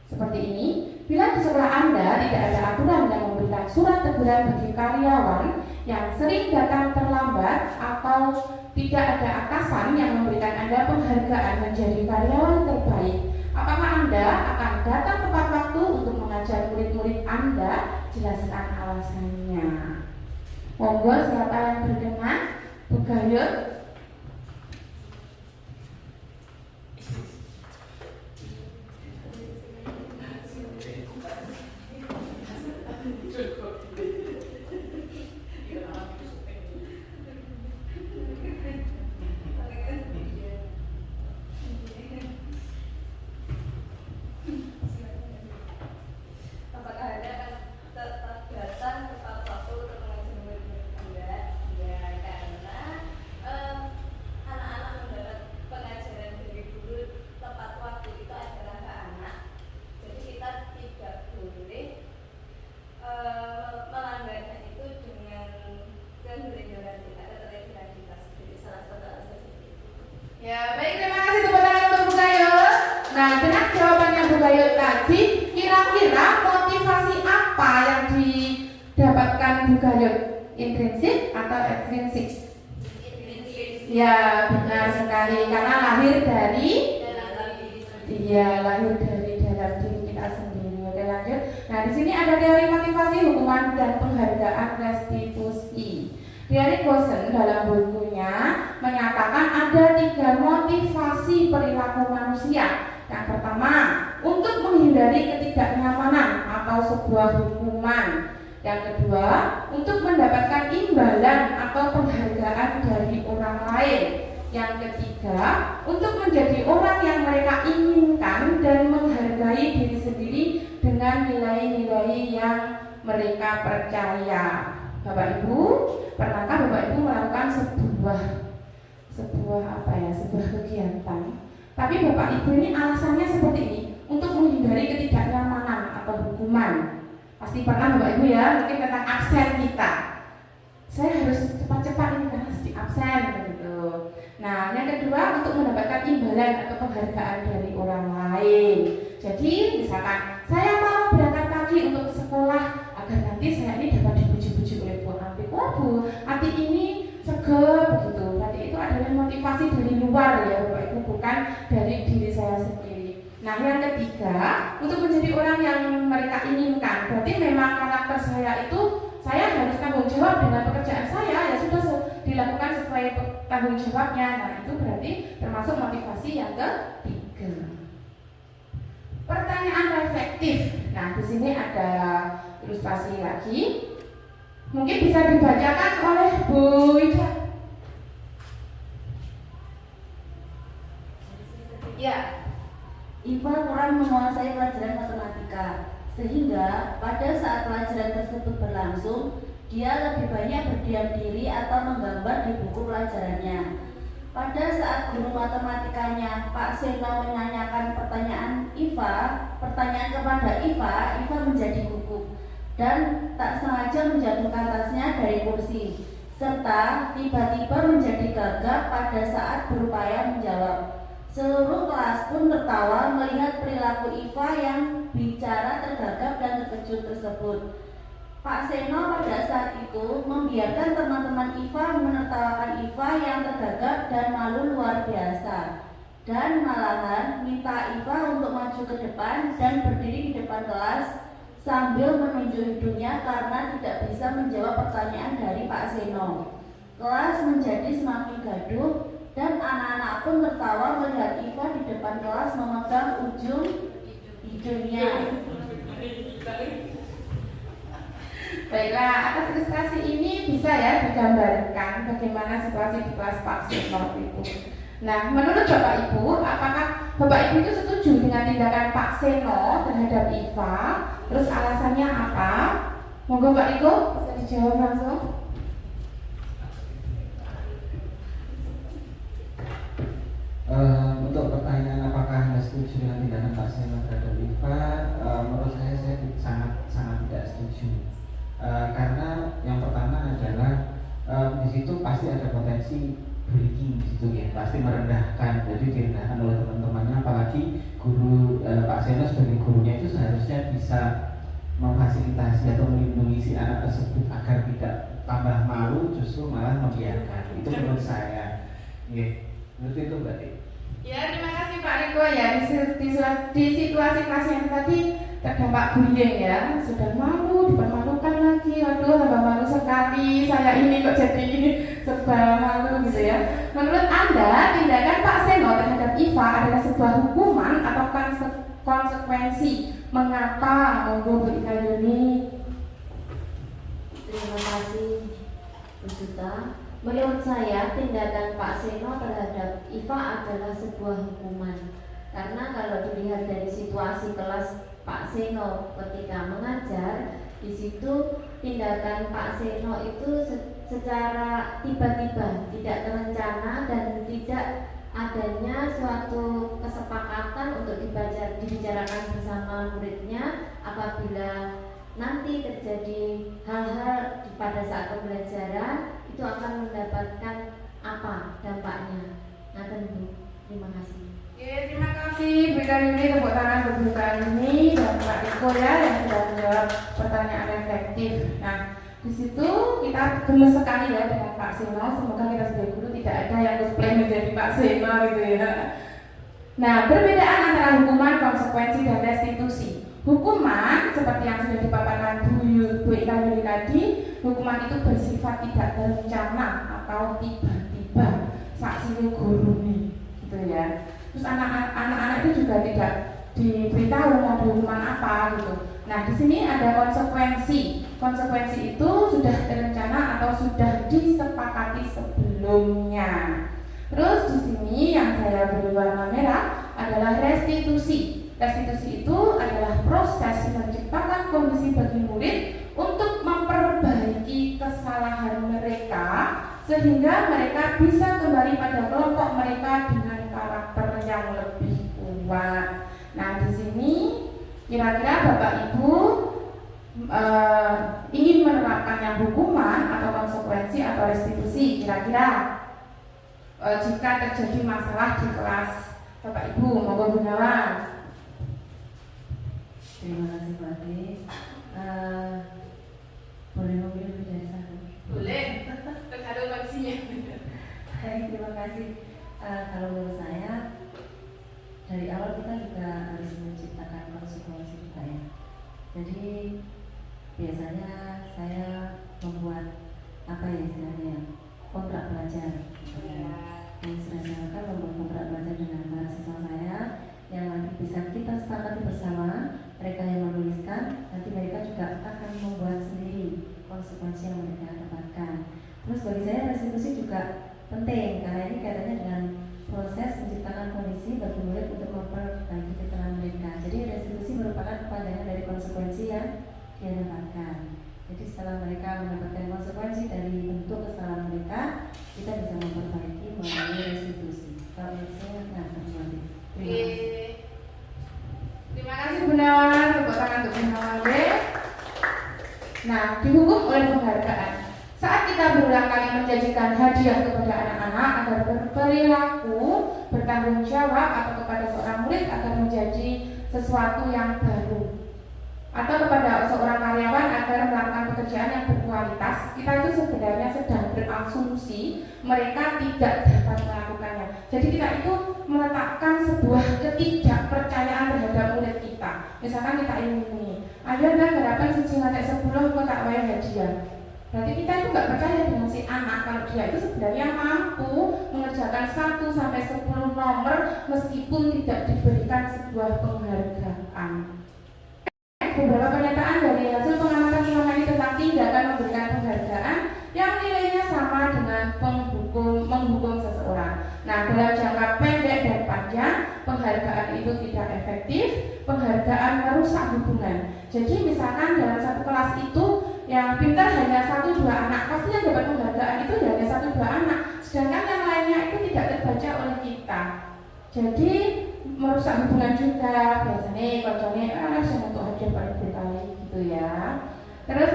seperti ini. Bila di sekolah Anda tidak ada aturan yang memberikan surat teguran bagi karyawan yang sering datang terlambat atau tidak ada atasan yang memberikan Anda penghargaan menjadi karyawan terbaik, apakah Anda akan datang tepat waktu untuk mengajar murid-murid Anda? Jelaskan alasannya. Monggo, siapa yang berkenan? Bu Gayut. Intrinsik atau ekstrinsik? Ya, benar sekali. Karena lahir dari dalam diri kita sendiri. Oke, lanjut. Nah, di sini ada teori motivasi, hukuman dan penghargaan restitusi. Dari Gosen dalam bukunya menyatakan ada 3 motivasi perilaku manusia. Yang pertama, untuk menghindari ketidaknyamanan atau sebuah hukuman. Yang kedua, untuk mendapatkan imbalan atau penghargaan dari orang lain. Yang ketiga, untuk menjadi orang yang mereka inginkan dan menghargai diri sendiri dengan nilai-nilai yang mereka percaya. Bapak Ibu, pernahkah Bapak Ibu melakukan sebuah kegiatan? Tapi Bapak Ibu ini alasannya seperti ini, untuk menghindari ketidaknyamanan atau hukuman. Pasti pernah Bapak Ibu ya, mungkin tentang absen kita. Saya harus cepat-cepat ini karena harus di absen begitu. Nah, yang kedua untuk mendapatkan imbalan atau penghargaan dari orang lain. Jadi misalkan saya mau berangkat pagi untuk sekolah agar nanti saya ini dapat dipuji-puji oleh Bu Anti. Oh Bu, Anti ini seger begitu. Berarti itu adalah motivasi dari luar ya Bapak Ibu, bukan dari diri saya sendiri. Nah, yang ketiga untuk menjadi orang yang mereka inginkan. Berarti memang karakter saya itu saya harus tanggung jawab dengan pekerjaan saya, ya sudah dilakukan sesuai tanggung jawabnya. Nah, itu berarti termasuk motivasi yang ketiga. Pertanyaan reflektif. Nah, di sini ada ilustrasi lagi. Mungkin bisa dibacakan oleh Bu Ida. Ya, Iva kurang menguasai pelajaran matematika, sehingga pada saat pelajaran tersebut berlangsung, dia lebih banyak berdiam diri atau menggambar di buku pelajarannya. Pada saat guru matematikanya, Pak Seno, menanyakan pertanyaan kepada Iva menjadi gugup dan tak sengaja menjatuhkan tasnya dari kursi, serta tiba-tiba menjadi gagap pada saat berupaya menjawab. Seluruh kelas pun tertawa melihat perilaku Iva yang bicara tergagap dan terkejut tersebut. Pak Seno pada saat itu membiarkan teman-teman Iva menertawakan Iva yang tergagap dan malu luar biasa, dan malahan minta Iva untuk maju ke depan dan berdiri di depan kelas sambil menunjuk hidungnya karena tidak bisa menjawab pertanyaan dari Pak Seno. Kelas menjadi semakin gaduh dan anak-anak pun tertawa melihat Iva di depan kelas memegang ujung hidungnya. Baiklah, atas ilustrasi ini bisa ya digambarkan bagaimana situasi di kelas Pak Seno itu. Nah, menurut Bapak Ibu, apakah Bapak Ibu itu setuju dengan tindakan Pak Seno terhadap Iva? Terus alasannya apa? Monggo Pak Iko bisa dijawab langsung. Untuk pertanyaan apakah setuju dengan tindakan Pak Seno terhadap Iva, menurut saya sangat tidak setuju. Karena yang pertama adalah di situ pasti ada potensi bullying di situ ya, pasti merendahkan, jadi direndahkan oleh teman-temannya. Apalagi guru Pak Seno sebagai gurunya itu seharusnya bisa memfasilitasi atau melindungi si anak tersebut agar tidak tambah malu, justru malah membiarkan. Itu menurut saya. Menurut itu berarti. Ya, terima kasih Pak Riko ya. Di situasi kelas yang tadi terdampak bullying ya, sudah malu, dipermalukan lagi. Waduh, tambah malu sekali. Saya ini kok jadi ini serba malu gitu ya. Menurut Anda, tindakan Pak Seno terhadap Iva adalah sebuah hukuman atau konsekuensi? Mengapa? Monggo Bu Ika Yuni. Terima kasih Bu Suta. Menurut saya, tindakan Pak Seno terhadap Iva adalah sebuah hukuman. Karena kalau dilihat dari situasi kelas Pak Seno ketika mengajar, di situ tindakan Pak Seno itu secara tiba-tiba, tidak terencana dan tidak adanya suatu kesepakatan untuk dibicarakan bersama muridnya. Apabila nanti terjadi hal-hal pada saat pembelajaran, itu akan mendapatkan apa dampaknya. Nah, tentu. Terima kasih. Oke, terima kasih Bu Ika Yuni, tepuk tangan untuk Bu Ika Yuni dan Pak Iko ya yang sudah menjawab pertanyaan reflektif. Nah, Di situ kita gemes sekali ya dengan Pak Seno. Semoga kita sebagai guru tidak ada yang cosplay menjadi Pak Seno gitu ya. Nah, perbedaan antara hukuman, konsekuensi, dan restitusi. Hukuman seperti yang sudah dipaparkan Bu Ika Yuli tadi, hukuman itu bersifat tidak terencana atau tiba-tiba saksi guru nih, gitu ya. Terus anak-anak itu juga tidak diberitahu mau hukuman apa gitu. Nah, di sini ada konsekuensi. Konsekuensi itu sudah terencana atau sudah disepakati sebelumnya. Terus di sini yang saya beri warna merah adalah restitusi. Restitusi itu adalah proses menciptakan kondisi bagi murid untuk memperbaiki kesalahan mereka sehingga mereka bisa kembali pada kelompok mereka dengan karakter yang lebih kuat. Nah, di sini kira-kira Bapak Ibu ingin menerapkan yang hukuman atau konsekuensi atau restitusi, kira-kira jika terjadi masalah di kelas. Bapak Ibu, monggo Gunawan. Terima kasih Pak Ade. Boleh memilih lebih dari satu? Boleh, tergantung kondisinya. Baik, terima kasih. Kalau menurut saya, dari awal kita juga harus menciptakan konsekuensi kita ya. Jadi biasanya saya membuat apa ya istilahnya, kontrak belajar. Yang saya lakukan membuat kontrak belajar dengan para siswa saya yang nanti bisa kita sepakati bersama. Mereka yang menuliskan, nanti mereka juga akan membuat sendiri konsekuensi yang mereka dapatkan. Terus bagi saya restitusi juga penting karena ini kaitannya dengan proses menciptakan kondisi bagi murid untuk memperbaiki kesalahan mereka. Jadi restitusi merupakan kepanjangan dari konsekuensi yang dia dapatkan. Jadi setelah mereka mendapatkan konsekuensi dari bentuk kesalahan mereka, kita bisa memperbaiki melalui restitusi. Kalau menurut saya, nah terjadi. Terima kasih. Terima kasih Gunawan, tepuk tangan untuk Gunawan B. Nah, dihukum oleh penghargaan. Saat kita berulang kali menjanjikan hadiah kepada anak-anak agar berperilaku, bertanggung jawab, atau kepada seorang murid agar menjadi sesuatu yang baru, atau kepada seorang karyawan agar melakukan pekerjaan yang berkualitas, kita itu sebenarnya sedang berasumsi mereka tidak dapat melakukannya. Jadi kita itu meletakkan sebuah ketidakpercayaan terhadap murid kita. Misalkan kita ini, ada harapan siji ngantek 10 kok tak bayar hadiah. Berarti kita itu nggak percaya dengan si anak kalau dia itu sebenarnya mampu mengerjakan 1 sampai 10 nomor meskipun tidak diberikan sebuah penghargaan. Beberapa pernyataan dari hasil pengamatan selama ini tentang tindakan memberikan penghargaan yang nilainya sama dengan menghukum seseorang. Nah, dalam jangka pendek dan panjang, penghargaan itu tidak efektif, penghargaan merusak hubungan. Jadi misalkan dalam satu kelas itu yang pintar hanya 1-2 anak, pasti yang dapat penghargaan itu hanya 1-2 anak, sedangkan yang lainnya itu tidak terbaca oleh kita. Jadi merusak hubungan juga. Biasanya kalau saya untuk hadiah paling berkali gitu ya. Terus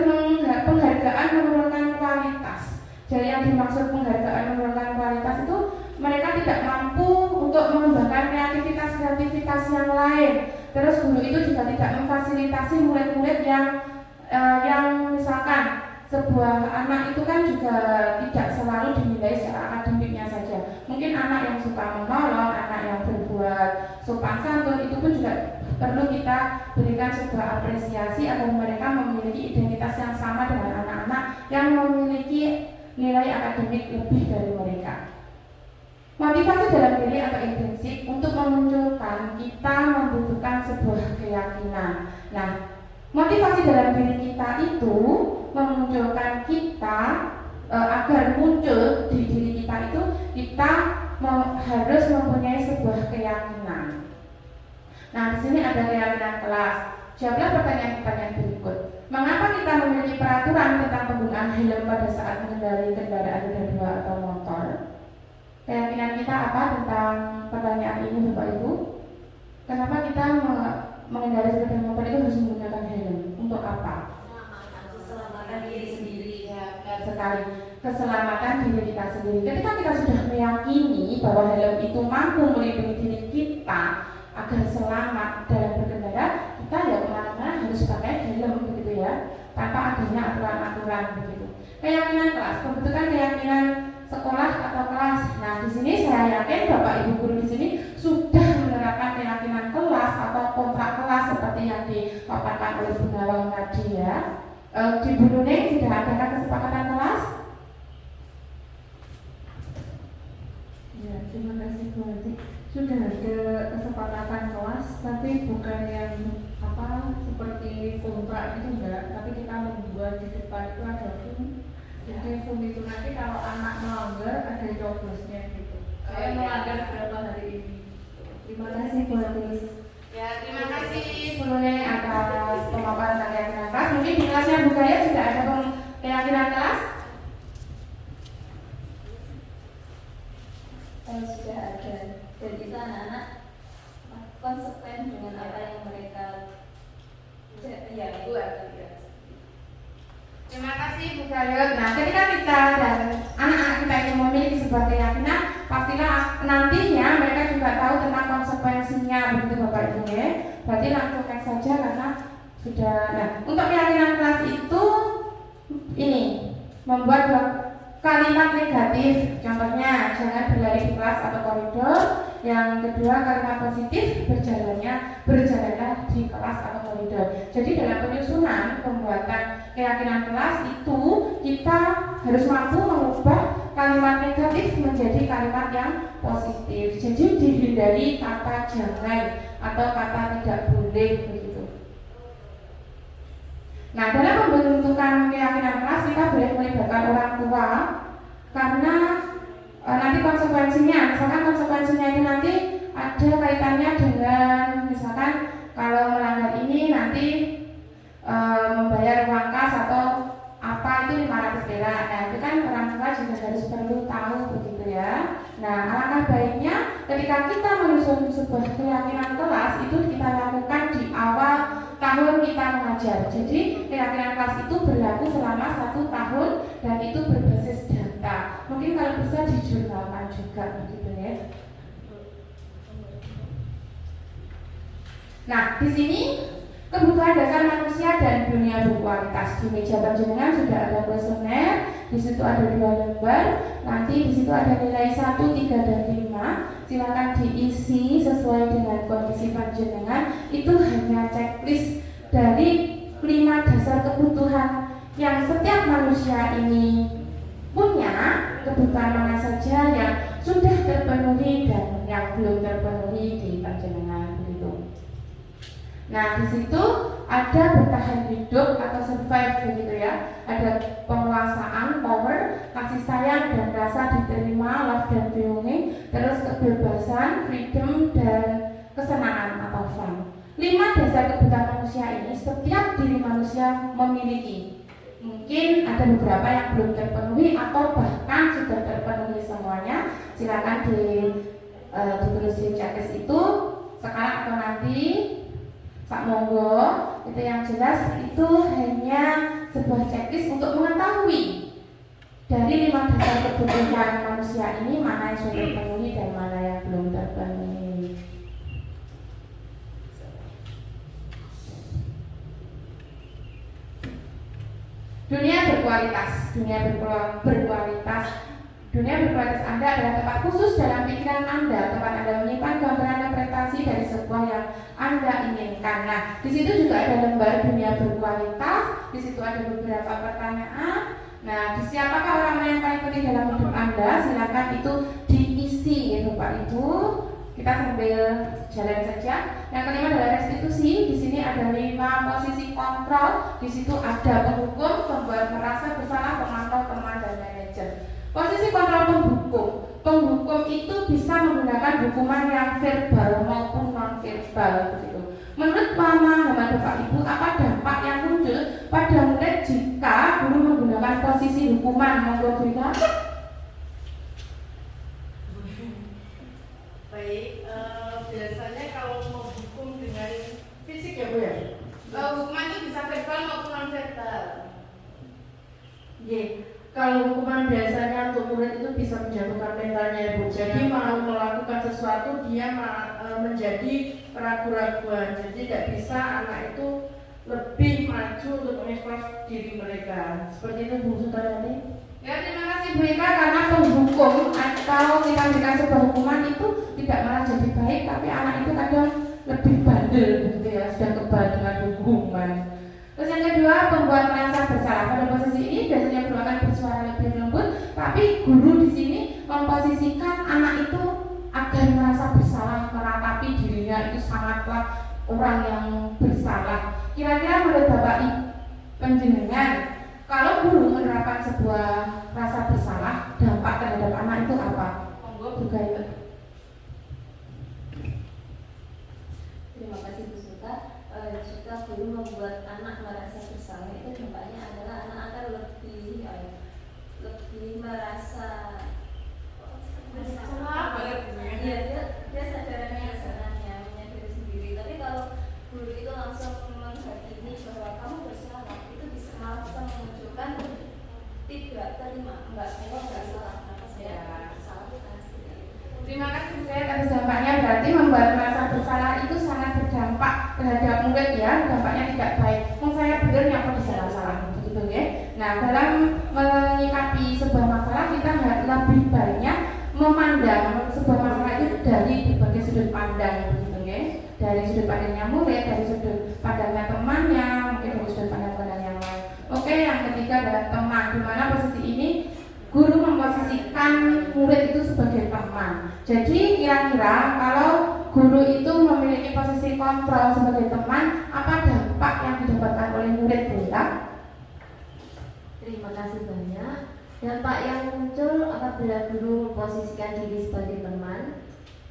penghargaan menurunkan kualitas. Jadi yang dimaksud penghargaan menurunkan kualitas itu mereka tidak mampu untuk mengembangkan kreativitas yang lain. Terus guru itu juga tidak memfasilitasi murid-murid yang misalkan sebuah anak itu kan juga tidak selalu dinilai secara akademiknya saja. Mungkin anak yang suka menolong, anak yang berbuat sopan santun, itu pun juga perlu kita berikan sebuah apresiasi agar mereka memiliki identitas yang sama dengan anak-anak yang memiliki nilai akademik lebih dari mereka. Motivasi dalam diri atau intrinsik untuk memunculkan kita membutuhkan sebuah keyakinan. Nah, motivasi dalam diri kita itu memunculkan kita agar muncul di diri kita itu kita harus mempunyai sebuah keyakinan. Nah, di sini ada keyakinan kelas. Jawablah pertanyaan-pertanyaan berikut. Mengapa kita memiliki peraturan tentang penggunaan helm pada saat mengendarai kendaraan roda 2 atau motor? Keyakinan kita apa tentang pertanyaan ini, Bapak Ibu? Kenapa kita mengendarai sepeda motor itu harus menggunakan helm? Untuk apa? Keselamatan diri sendiri. Ya, benar sekali. Keselamatan diri kita sendiri. Ketika kita sudah meyakini bahwa helm itu mampu melindungi diri kita agar selamat dalam berkendara, kita ya kemana-mana harus pakai helm begitu ya, tanpa adanya aturan-aturan aturan begitu. Keyakinan kelas, pembentukan keyakinan sekolah atau kelas. Nah, di sini saya yakin Bapak Ibu guru di sini sudah menerapkan keyakinan kelas atau kontrak kelas seperti yang dipaparkan oleh Bu Nawang tadi ya. Di Bu Nuning sudah adakah kesepakatan kelas? Ya, terima kasih Bu Hati. Sudah ada kesepakatan kelas, tapi bukan yang seperti kontrak itu enggak, tapi kita membuat di depan itu ada form. Jadi form itu nanti kalau anak melanggar ada coblosnya gitu. Saya melanggar berapa hari ini. Terima kasih Bu Hati. Ya, terima kasih Bu Nuning atas pemaparan tentang keyakinan kelas. Mungkin di kelasnya Bu Gaya sudah ada keyakinan kelas? Sudah ada, dan kita anak-anak konsekuen dengan apa yang mereka ya buat. Terima kasih Bu Gayot. Nah, ketika kita dan anak-anak kita ingin memiliki sebuah keyakinan, pastilah nantinya mereka juga tahu tentang konsekuensinya, begitu Bapak Ibu ya. Berarti langsung saja karena sudah. Nah, untuk keyakinan kelas itu ini membuat kalimat negatif, contohnya jangan berlari di kelas atau koridor. Yang kedua, kalimat positif berjalanlah di kelas atau koridor. Jadi dalam penyusunan pembuatan keyakinan kelas itu kita harus mampu mengubah kalimat negatif menjadi kalimat yang positif. Jadi dihindari kata jangan atau kata tidak boleh begitu. Nah, dalam pembentukan keyakinan kelas kita boleh melibatkan orang tua karena nanti konsekuensinya, misalkan konsekuensinya ini nanti ada kaitannya dengan misalkan kalau melanggar ini nanti membayar uang kas atau apa itu 500 perak. Nah, itu kan orang tua juga harus perlu tahu begitu ya. Nah, alangkah baiknya ketika kita menyusun sebuah keyakinan kelas itu kita lakukan di awal tahun kita mengajar. Jadi keyakinan kelas itu berlaku selama 1 tahun dan itu berbasis data. Mungkin kalau bisa dijurnalkan juga begitu ya. Nah, di sini kebutuhan dasar manusia dan dunia berkualitas. Di meja panjenengan sudah ada kuesioner, di situ ada 2 lembar, nanti di situ ada nilai 1, 3, dan 5. Silakan diisi sesuai dengan kondisi panjenengan. Itu hanya checklist dari 5 dasar kebutuhan yang setiap manusia ini punya. Kebutuhan mana saja yang sudah terpenuhi dan yang belum terpenuhi di panjenengan begitu. Nah, di situ ada bertahan hidup atau survive begitu ya. Ada penguasaan, power, kasih sayang dan rasa diterima, love dan belonging, terus kebebasan, freedom dan kesenangan atau fun. 5 dasar kebutuhan manusia ini setiap diri manusia memiliki. Mungkin ada beberapa yang belum terpenuhi atau bahkan sudah terpenuhi semuanya. Silakan ditulis di checklist itu sekarang atau nanti. Pak monggo, itu yang jelas itu hanya sebuah checklist untuk mengetahui dari 5 dasar kebutuhan manusia ini mana yang sudah terpenuhi dan mana yang belum terpenuhi. Dunia berkualitas Anda adalah tempat khusus dalam pikiran Anda, tempat Anda menyimpan gambaran interpretasi dari sebuah yang Anda inginkan. Nah, di situ juga ada lembar dunia berkualitas. Di situ ada beberapa pertanyaan. Nah, siapakah orang yang paling penting dalam hidup Anda? Silakan itu diisi ya Bapak Ibu. Kita sambil jalan saja. Yang kelima adalah restitusi. Di sini ada 5 posisi kontrol. Di situ ada penghukum, pembuat merasa bersalah, pemantau, teman, dan manajer. Posisi kontrol penghukum itu bisa menggunakan hukuman yang verbal maupun non verbal begitu. Menurut pemahaman Bapak Ibu, apa dampak yang muncul pada murid jika guru menggunakan posisi hukuman? Monggo berikan. Baik, biasanya kalau mau hukum dengan Fisik ya Bu ya? hukuman itu bisa verbal maupun non verbal. Kalau hukuman biasanya untuk murid itu bisa menjatuhkan mentalnya ya Bu. Jadi mau melakukan sesuatu dia menjadi ragu-raguan. Jadi tidak bisa anak itu lebih maju untuk mengekspresi diri mereka. Seperti itu Bu Sutarani. Ya, terima kasih Bu Ika, karena penghukum atau kita berikan sebuah hukuman itu tidak malah jadi baik, tapi anak itu kadang lebih bandel gitu ya, sudah kebal dengan hukuman. Terus yang kedua, membuat merasa bersalah. Pada posisi ini biasanya guru akan bersuara lebih lembut, tapi guru di sini memposisikan anak itu agar merasa bersalah, meratapi dirinya itu sangatlah orang yang bersalah. Kira-kira menurut Bapak penjenengan, kalau guru menerapkan sebuah rasa bersalah, dampak terhadap anak itu apa? Monggo Bu Gayo. Terima kasih Bu Suta. Jika guru membuat anak merasa bersalah, itu dampaknya adalah anak akan lebih merasa Bersalah banget. Iya, dia sadarannya menyadari sendiri. Tapi kalau guru itu langsung menghakimi bahwa kamu bersalah, itu malah bisa menunjukkan tidak terima, enggak salah, kenapa saya bersalah, bukan seperti itu. Terima kasih Bu Gayo atas dampaknya. Berarti membuat merasa bersalah itu sangat berdampak terhadap murid ya, dampaknya tidak baik. Saya benar yang perlu disalah-salah begitu ya. Nah, dalam menyikapi sebuah masalah kita harus lebih banyak memandang sebuah masalah itu dari berbagai sudut pandang begitu ya. Dari sudut pandangnya murid, dari sudut pandangnya temannya, mungkin dari sudut pandang yang lain. Oke, yang ketiga adalah teman, di mana posisi ini guru memposisikan murid itu sebagai teman. Jadi kira-kira kalau guru itu memiliki posisi kontrol sebagai teman, apa dampak yang didapatkan oleh murid kita? Terima kasih banyak. Dampak yang muncul apabila guru memposisikan diri sebagai teman,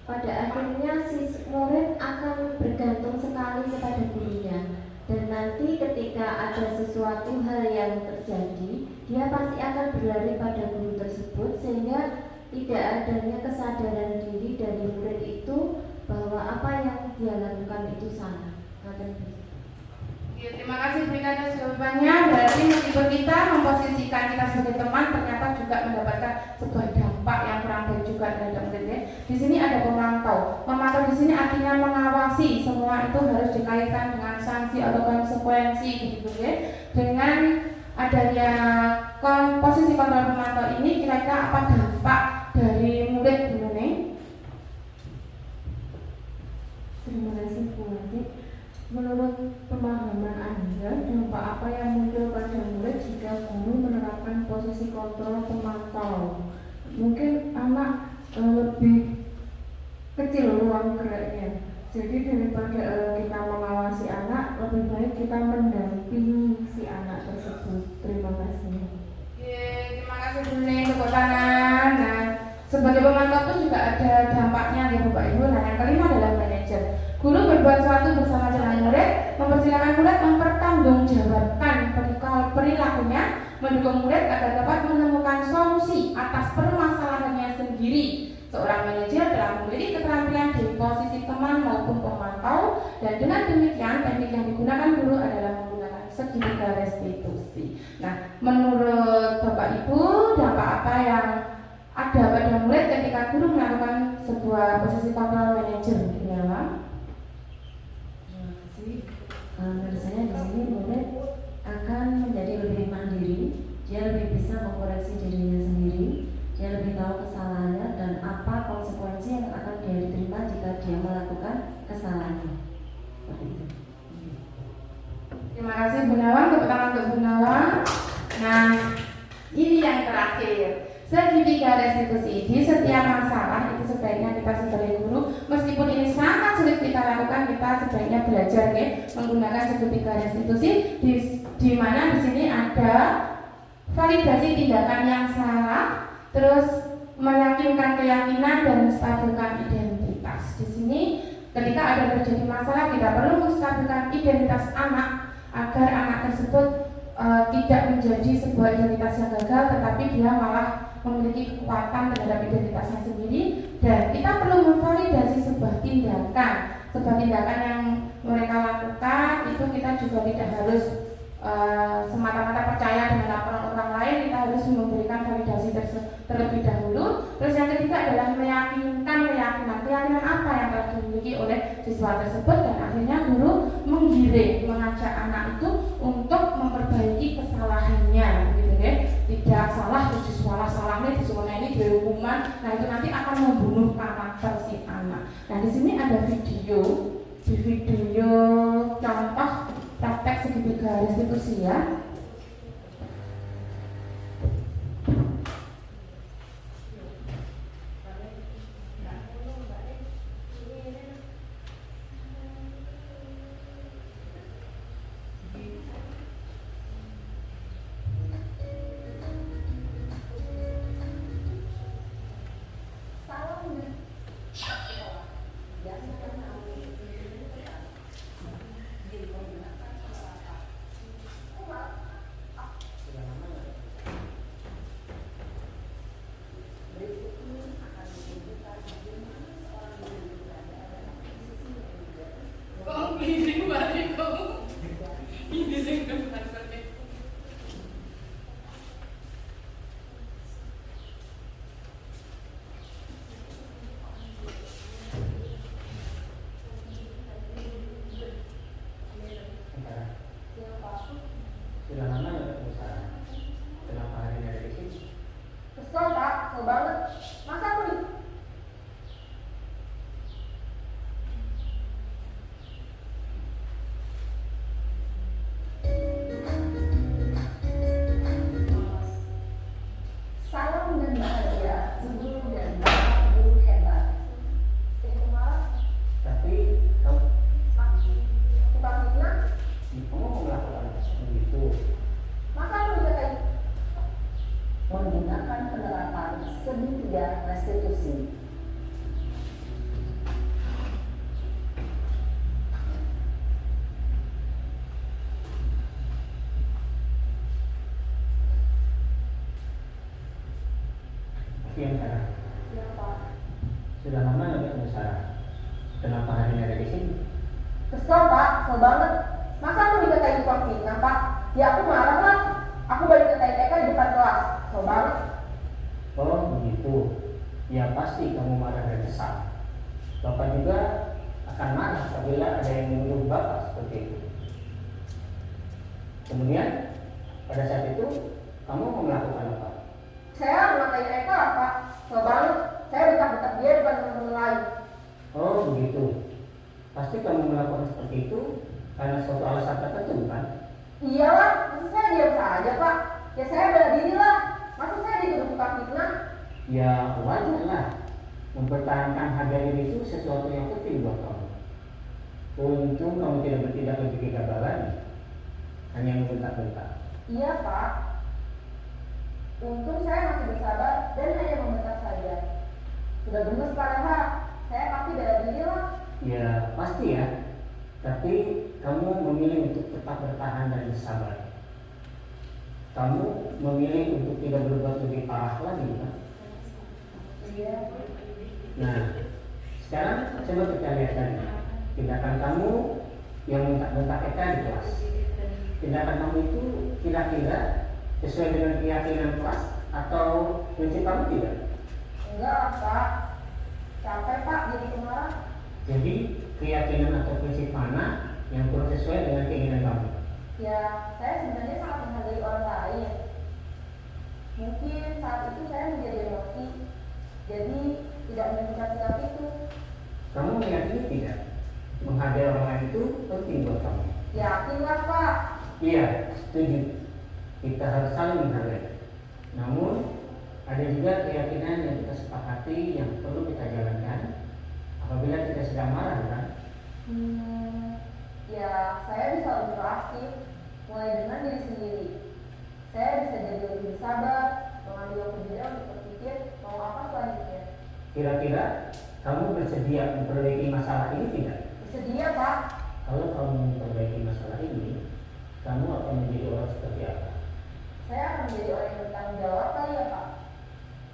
pada akhirnya si murid akan bergantung sekali kepada gurunya. Dan nanti ketika ada sesuatu hal yang terjadi, dia pasti akan berlari pada guru tersebut, sehingga tidak adanya kesadaran diri dari murid itu bahwa apa yang dia lakukan itu salah. Ya, terima kasih Bu Ika atas jawabannya. Berarti meskipun kita memposisikan kita sebagai teman, ternyata juga mendapatkan sebuah dampak yang kurang baik juga terhadap muridnya. Di sini ada pemantau. Pemantau di sini artinya mengawasi. Semua itu harus dikaitkan dengan sanksi atau konsekuensi gitu ya. Dengan adanya posisi kontrol pemantau ini, kira-kira apa dampak dari murid Bu Nene? Terima kasih Bu Atik. Menurut pemahaman Anda, dampak apa yang muncul pada murid jika guru menerapkan posisi kontrol pemantau? Mungkin anak lebih kecil ruang geraknya. Jadi daripada kita mengawasi anak, lebih baik kita mendampingi si anak tersebut. Terima kasih. Terima kasih Bu Nene, tepuk tangan. Nah, sebagai pemantau pun juga ada dampaknya ya Bapak Ibu. Nah, yang kelima adalah manajer. Guru berbuat sesuatu bersama dengan murid, mempersilakan murid mempertanggungjawabkan perilakunya, mendukung murid agar dapat menemukan solusi atas permasalahannya sendiri. Seorang manajer telah memiliki keterampilan di posisi teman maupun pemantau, dan dengan demikian teknik yang digunakan guru adalah menggunakan segitiga restitusi. Nah, menurut Bapak Ibu, dampak apa yang ada pada murid ketika guru melakukan sebuah posisi kontrol manajer? Menurut saya di sini murid akan menjadi lebih mandiri, dia lebih bisa mengkoreksi dirinya sendiri, dia lebih tahu kesalahannya dan apa konsekuensi yang akan dia terima jika dia melakukan kesalahannya. Seperti itu. Terima kasih Bu Nawang, tepuk tangan untuk Bu Nawang. Nah, ini yang terakhir. Segitiga restitusi. Di setiap masalah itu sebaiknya kita sebagai guru, meskipun ini sangat sulit kita lakukan, kita sebaiknya belajar ya, menggunakan segitiga restitusi. Di mana di sini ada validasi tindakan yang salah, terus meyakinkan keyakinan dan menstabilkan identitas. Di sini ketika ada terjadi masalah, kita perlu menstabilkan identitas anak agar anak tersebut tidak menjadi sebuah identitas yang gagal, tetapi dia malah memiliki kekuatan terhadap identitasnya sendiri. Dan kita perlu memvalidasi sebuah tindakan yang mereka lakukan. Itu kita juga tidak harus semata-mata percaya dengan laporan orang lain, kita harus memberikan validasi terlebih dahulu. Terus yang ketiga adalah keyakinan apa yang telah dimiliki oleh siswa tersebut, dan akhirnya guru menggiring, mengajak anak itu untuk memperbaiki kesalahannya, gitu ya. Tidak salah terus disuara salahnya disuara ini dihukuman, nah itu nanti akan membunuh karakter si anak. Nah di sini ada video contoh praktek segitiga restitusi ya. Sudah lama nggak ketemu Sarah? Kenapa hari ini ada di sini? Kesel Pak, kesel banget. Masa aku di... Salam dan bahagia, guru dan bapak guru hebat. Tapi kamu Tukang fitnah? mau melakukan begitu? Masa aku dikatain? Menggunakan penerapan segitiga restitusi. Sekian Sarah. Ya Pak. Sudah lama nggak ketemu Sarah? Kenapa hari ini ada di sini? Kesel Pak, kesel banget. Masa aku dikatain tukang fitnah Pak? Ya aku marah lah. Aku balik ke TK di depan kelas. Kesel banget. Oh begitu. Ya pasti kamu marah dan kesal. Bapak juga akan marah apabila ada yang menuduh Bapak seperti itu. Kemudian pada saat itu kamu mau melakukan apa? Saya ngatain Eka lah Pak. Kesel banget. Saya dekat-dekat dia depan teman-teman lain. Oh begitu. Pasti kamu melakukan seperti itu karena suatu alasan tertentu kan? Iyalah, masa saya diam saja Pak? Ya saya bela diri lah. Masa saya dituduh tukang fitnah? Ya wajar lah. Mempertahankan harga diri itu sesuatu yang penting buat kamu. Untung kamu tidak bertindak lebih gegabah lagi, hanya membentak-bentak. Iya Pak. Untung saya masih bersabar dan hanya membentak saja. Sudah gemes Pak Reha. Saya pasti bela diri lah. Ya pasti ya. Tapi kamu memilih untuk tetap bertahan dan bersabar. Kamu memilih untuk tidak berbuat lebih parah lagi kan? Iya. Nah, sekarang coba kita lihat lagi tindakan kamu yang bentak-bentak Eka di kelas. Tindakan kamu itu kira-kira sesuai dengan keyakinan kelas atau prinsip kamu tidak? Enggak lah Pak. Capek Pak jadi pemarah. Jadi keyakinan atau prinsip mana yang kurang sesuai dengan keinginan kamu? Ya, saya sebenarnya sangat menghargai orang lain. Mungkin saat itu saya menjadi emosi, jadi tidak menunjukkan sikap itu. Kamu meyakini tidak? Menghargai orang lain itu penting buat kamu. Yakinlah Pak. Iya, setuju. Kita harus saling menghargai. Namun ada juga keyakinan yang kita sepakati yang perlu kita jalankan apabila kita sedang marah kan? Ya, saya bisa lebih proaktif, mulai dengan diri sendiri. Saya bisa jadi lebih sabar, mengambil waktu jeda untuk berpikir mau apa selanjutnya. Kira-kira kamu bersedia memperbaiki masalah ini tidak? Bersedia Pak. Kalau kamu memperbaiki masalah ini, kamu akan menjadi orang seperti apa? Saya akan menjadi orang yang bertanggung jawab kali ya Pak.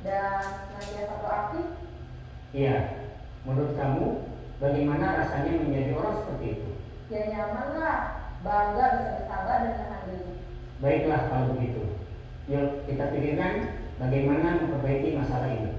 Dan senantiasa proaktif. Iya, menurut kamu bagaimana rasanya menjadi orang seperti itu? Ya nyaman lah. bangga bisa bersabar dan menahan diri. Baiklah kalau begitu. Yuk kita pikirkan bagaimana memperbaiki masalah ini.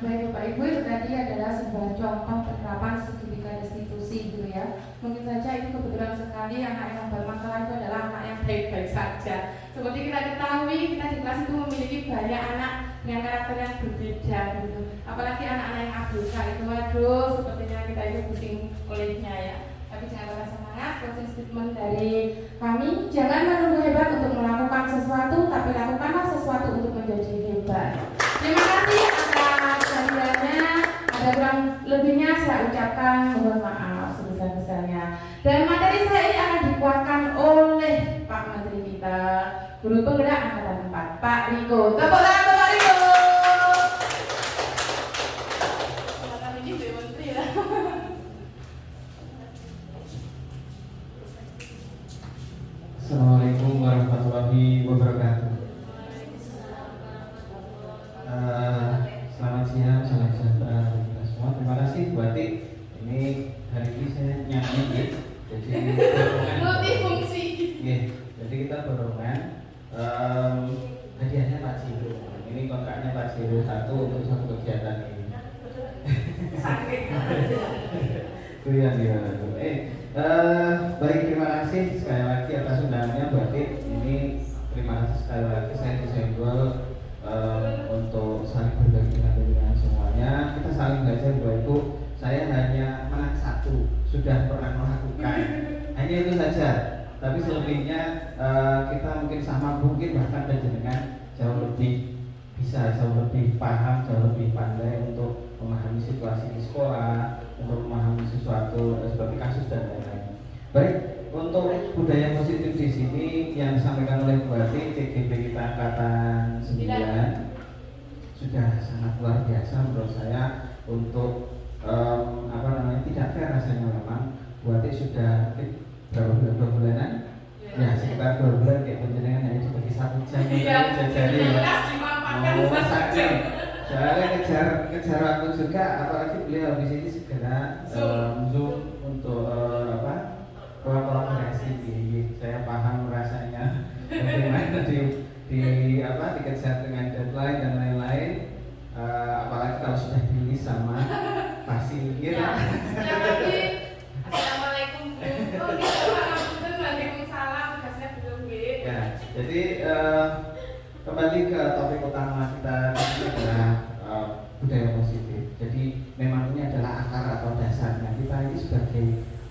Baik Bapak Ibu, itu tadi adalah sebuah contoh penerapan segitiga restitusi gitu ya. Mungkin saja itu kebetulan sekali anak yang bermasalah itu adalah anak yang baik-baik saja. Seperti kita ketahui, kita di kelas itu memiliki banyak anak dengan karakter yang berbeda gitu. Apalagi anak-anak yang ABK itu, waduh, sepertinya kita itu pusing olehnya ya. Tapi jangan patah semangat, closing statement dari kami, jangan menunggu hebat untuk melakukan sesuatu, tapi lakukanlah sesuatu untuk menjadi hebat. Terima kasih atas kehadirannya. Ada kurang lebihnya saya ucapkan mohon maaf sebesar-besarnya. Dan materi saya ini akan dikuatkan oleh Pak Menteri kita, Guru Penggerak Angkatan 4, Pak Riko. Tepuk tangan untuk Pak Riko. Silakan ini Bu Menteri ya. Assalamualaikum warahmatullahi wabarakatuh. Selamat siang, salam sejahtera bagi kita semua. Terima kasih Bu Ati. Ini hari ini saya nyanyi ya. Jadi multifungsi. Jadi kita barengan. Hadiahnya Pak Ciru. Ini kontraknya Pak Ciru 1 untuk satu kegiatan ini. Baik, terima kasih sekali lagi atas undangannya Bu Ati. Ini terima kasih sekali lagi saya disenggol untuk saling berbagi dengan semuanya. Kita saling belajar Bapak Ibu. Saya hanya menang 1, sudah pernah melakukan. Hanya itu saja. Tapi selebihnya kita mungkin sama, mungkin bahkan dengan jauh lebih bisa, jauh lebih paham, jauh lebih pandai untuk memahami situasi di sekolah, untuk memahami sesuatu seperti kasus dan lain-lain. Baik, untuk budaya positif di sini yang disampaikan oleh Bu Ati, CGP kita angkatan 9 sudah sangat luar biasa menurut saya. Untuk tidak fair rasanya memang. Bu Ati sudah berapa bulanan? Ya sekitar 2 bulan kayak penjenengan hanya seperti 1 jam jajari ya. Sakit. Soalnya kejar waktu juga, apalagi beliau habis ini segera zoom untuk kolaborasi. Saya paham rasanya bagaimana dikejar dengan deadline dan lain-lain. Apalagi kalau sudah dirilis sama Fasil gitu. Selamat pagi. Assalamualaikum. Waalaikumsalam. Tugasnya belum Ya, jadi kembali ke topik utama kita ini adalah budaya positif. Jadi memang ini adalah akar atau dasarnya. Kita ini sebagai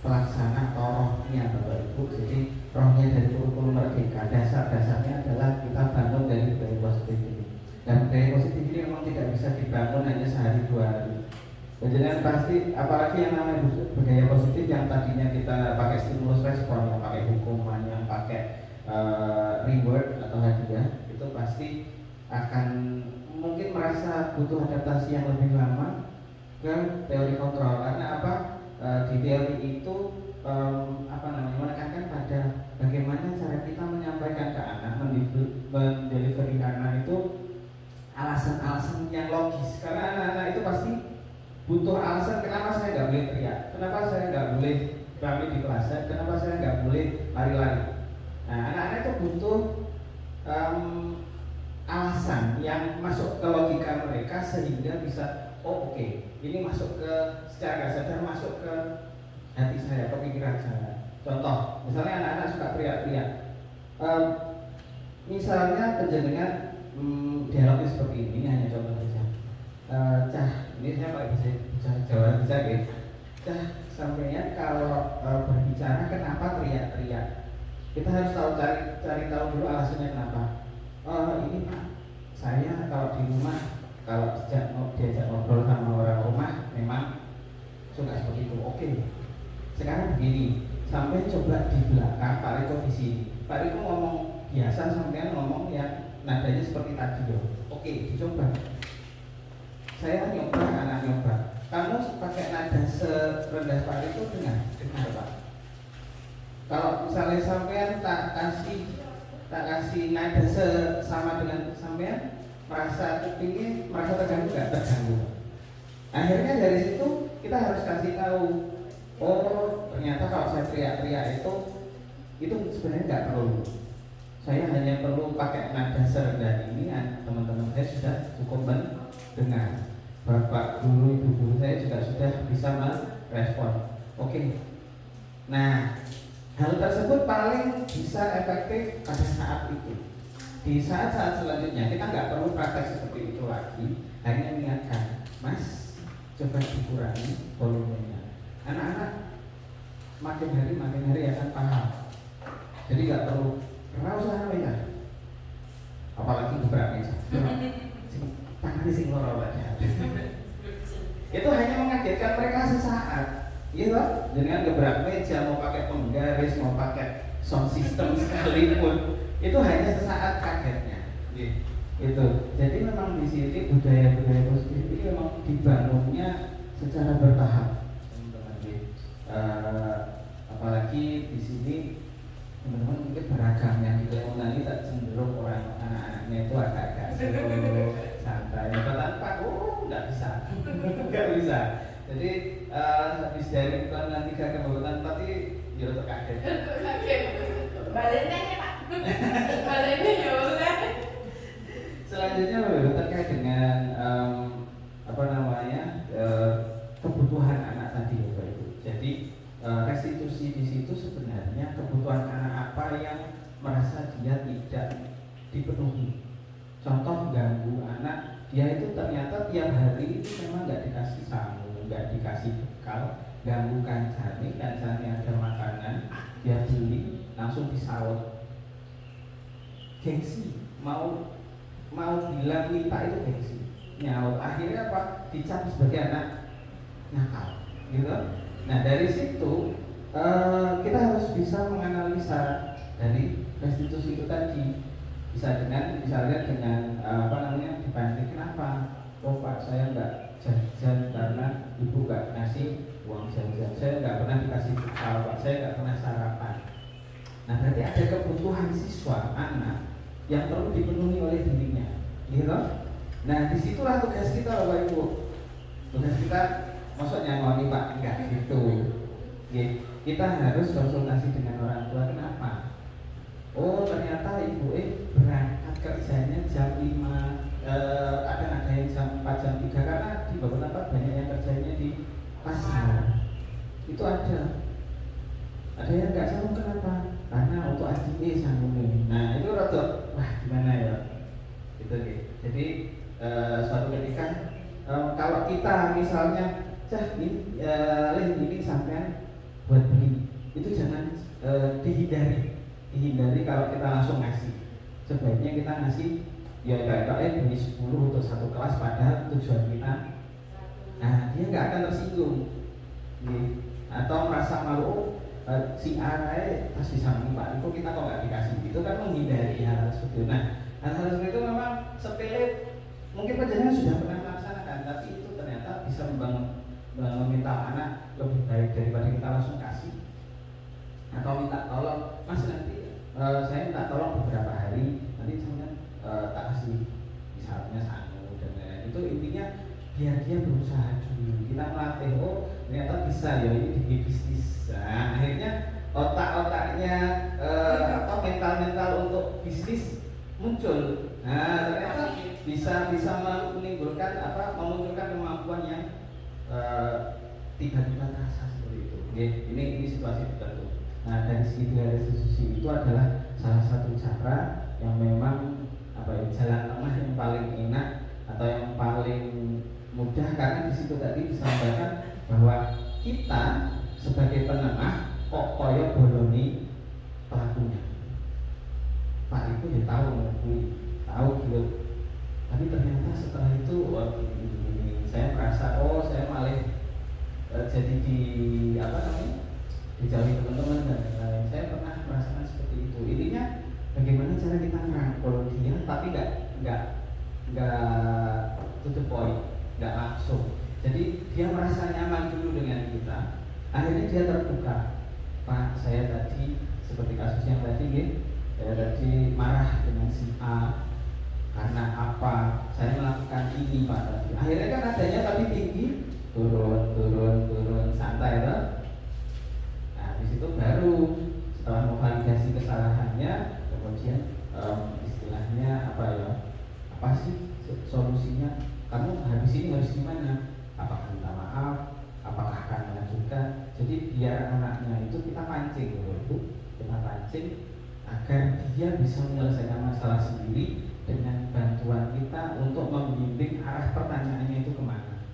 pelaksana atau rohnya Bapak Ibu. Jadi rohnya dari kurikulum Merdeka, dasar-dasarnya adalah kita bangun dari budaya positif ini. Dan budaya positif ini memang tidak bisa dibangun hanya sehari 2 hari. Jadi pasti, apalagi yang namanya budaya positif yang tadinya kita pakai stimulus respon, yang pakai hukuman, yang pakai reward atau hadiah, itu pasti akan mungkin merasa butuh adaptasi yang lebih lama ke teori kontrol. Karena apa? Di teori itu menekankan pada bagaimana cara kita menyampaikan ke anak, mendelivery anak itu alasan-alasan yang logis. Karena anak-anak itu pasti butuh alasan kenapa saya nggak boleh teriak, kenapa saya nggak boleh rame di kelas, kenapa saya nggak boleh lari-lari. Nah, anak-anak itu butuh alasan yang masuk ke logika mereka sehingga bisa, oke, ini masuk ke secara nggak sadar masuk ke hati saya, ke pikiran saya. Contoh, misalnya anak-anak suka teriak-teriak. Misalnya penjenengan dialognya seperti ini hanya contoh saja. Cah, ini saya pakai bahasa Jawa bisa gitu. Cah, sampainya kalau berbicara kenapa teriak-teriak? Kita harus tahu cari tahu dulu alasannya kenapa. Ini Pak, saya kalau di rumah kalau diajak ngobrol sama orang rumah memang suka seperti itu. Oke. Sekarang begini, sampai coba di belakang Pak Riko di sini. Pak Riko ngomong biasa, sampean ngomong yang nadanya seperti tadi yo. Oke, dicoba. Saya nyoba, anak nyoba. Kamu pakai nada serendah Pak Riko dengar Pak. Kalau misalnya sampean tak kasih nada sama dengan sampean, merasa kupingnya merasa terganggu nggak? Terganggu. Akhirnya dari situ kita harus kasih tahu, oh ternyata kalau saya teriak-teriak itu sebenarnya nggak perlu. Saya hanya perlu pakai nada serendah ini, teman-teman saya sudah cukup mendengar. Bapak guru, ibu guru saya juga sudah bisa merespon. Oke. Nah, hal tersebut paling bisa efektif pada saat itu. Di saat-saat selanjutnya kita nggak perlu praktek seperti itu lagi. Hanya ingatkan, Mas, coba dikurangi volumenya. Anak-anak makin hari akan paham. Jadi nggak perlu usah ya. Apalagi gebrak meja. Tangan sing loro aja. Itu hanya mengagetkan mereka sesaat. Gitu, dengan gebrak meja, mau pakai penggaris, mau pakai sound system sekalipun, itu hanya sesaat kagetnya. Itu. Jadi memang di sini budaya-budaya positif ini memang dibangunnya secara bertahap, teman-teman. Apalagi di sini teman-teman mungkin beragam yang di Lemonani tak cenderung orang anak-anaknya itu agak-agak santai. Tanpa nggak bisa. Jadi habis dari bulan 3 ke bulan 4 ya untuk kaget. Baliknya ya Pak. Baliknya ya udah. Selanjutnya terkait dengan kebutuhan anak tadi Bapak Ibu. Jadi restitusi di situ sebenarnya kebutuhan anak apa yang merasa dia tidak dipenuhi. Contoh ganggu anak, dia itu ternyata tiap hari itu memang nggak dikasih samu, nggak dikasih bekal, ganggu kancane ada makanan, dia beli langsung disaut. Gengsi, mau bilang minta itu gengsi, nyaut. Akhirnya apa? Dicap sebagai anak nakal, gitu. Nah dari situ kita harus bisa menganalisa dari restitusi itu tadi. Misalnya dengan dibanding kenapa? Oh Pak, saya nggak jajan karena ibu nggak ngasih uang jajan. Saya nggak pernah dikasih bekal, Pak. Saya nggak pernah sarapan. Nah berarti ada kebutuhan siswa anak yang perlu dipenuhi oleh dirinya, gitu. Nah disitulah tugas kita Bapak Ibu. Tugas kita, maksudnya ngomong Pak, enggak gitu. Kita harus konsultasi dengan orang tua. Kenapa? Oh ternyata ibu berangkat kerjanya jam 5, ada yang jam 4, jam 3 karena di beberapa tempat banyak yang kerjanya di pasar. Itu ada yang nggak sanggup. Kenapa? Karena untuk adik sanggup. Nah itu rada gimana ya? Gitu. Jadi suatu ketika kalau kita misalnya ini sampean buat beli, itu jangan dihindari kalau kita langsung ngasih. Sebaiknya kita ngasih beli 10 untuk satu kelas padahal tujuan kita. Nah dia nggak akan tersinggung, atau merasa malu. Si A pas disamping Pak itu kita kok nggak dikasih, itu kan menghindari hal seperti itu. Nah hal seperti itu memang sepele, mungkin penjelasan sudah pernah melaksanakan, tapi itu ternyata bisa membangun mental anak lebih baik daripada kita langsung kasih atau minta tolong. Mas nanti saya minta tolong beberapa hari, nanti jangan tak kasih misalnya satu dan lain-lain. Itu intinya biar dia berusaha dulu. Kita melatih, oh ternyata bisa ya ini di bisnis. Nah, akhirnya otak-otaknya atau mental untuk bisnis muncul. Nah ternyata bisa memunculkan kemampuan yang tiba-tiba terasa seperti itu. Ini situasi tertentu. Nah dari segi restitusi itu adalah salah satu cara yang memang jalan tengah yang paling enak atau yang paling mudah, karena di situ tadi disampaikan bahwa kita sebagai penengah kok koyo boloni pelakunya. Pak itu ya tahu gitu. Tapi ternyata setelah itu saya merasa saya malah jadi dijauhi teman-teman dan lain. Saya pernah merasakan seperti itu. Intinya bagaimana cara kita merangkul dia tapi nggak tutup poin, nggak langsung. Jadi dia merasa nyaman dulu dengan kita. Akhirnya dia terbuka. Pak, saya tadi seperti kasus yang tadi saya tadi marah dengan si A. karena apa saya melakukan ini Pak tadi. Akhirnya kan adanya tapi tinggi, turun santai loh. Nah di situ baru setelah memvalidasi kesalahannya, kemudian istilahnya apa sih solusinya? Kamu habis ini harus gimana? Apakah minta maaf? Apakah akan melanjutkan? Jadi biar anaknya itu kita pancing agar dia bisa menyelesaikan masalah sendiri dengan bantuan kita untuk membimbing arah pertanyaannya itu kemana.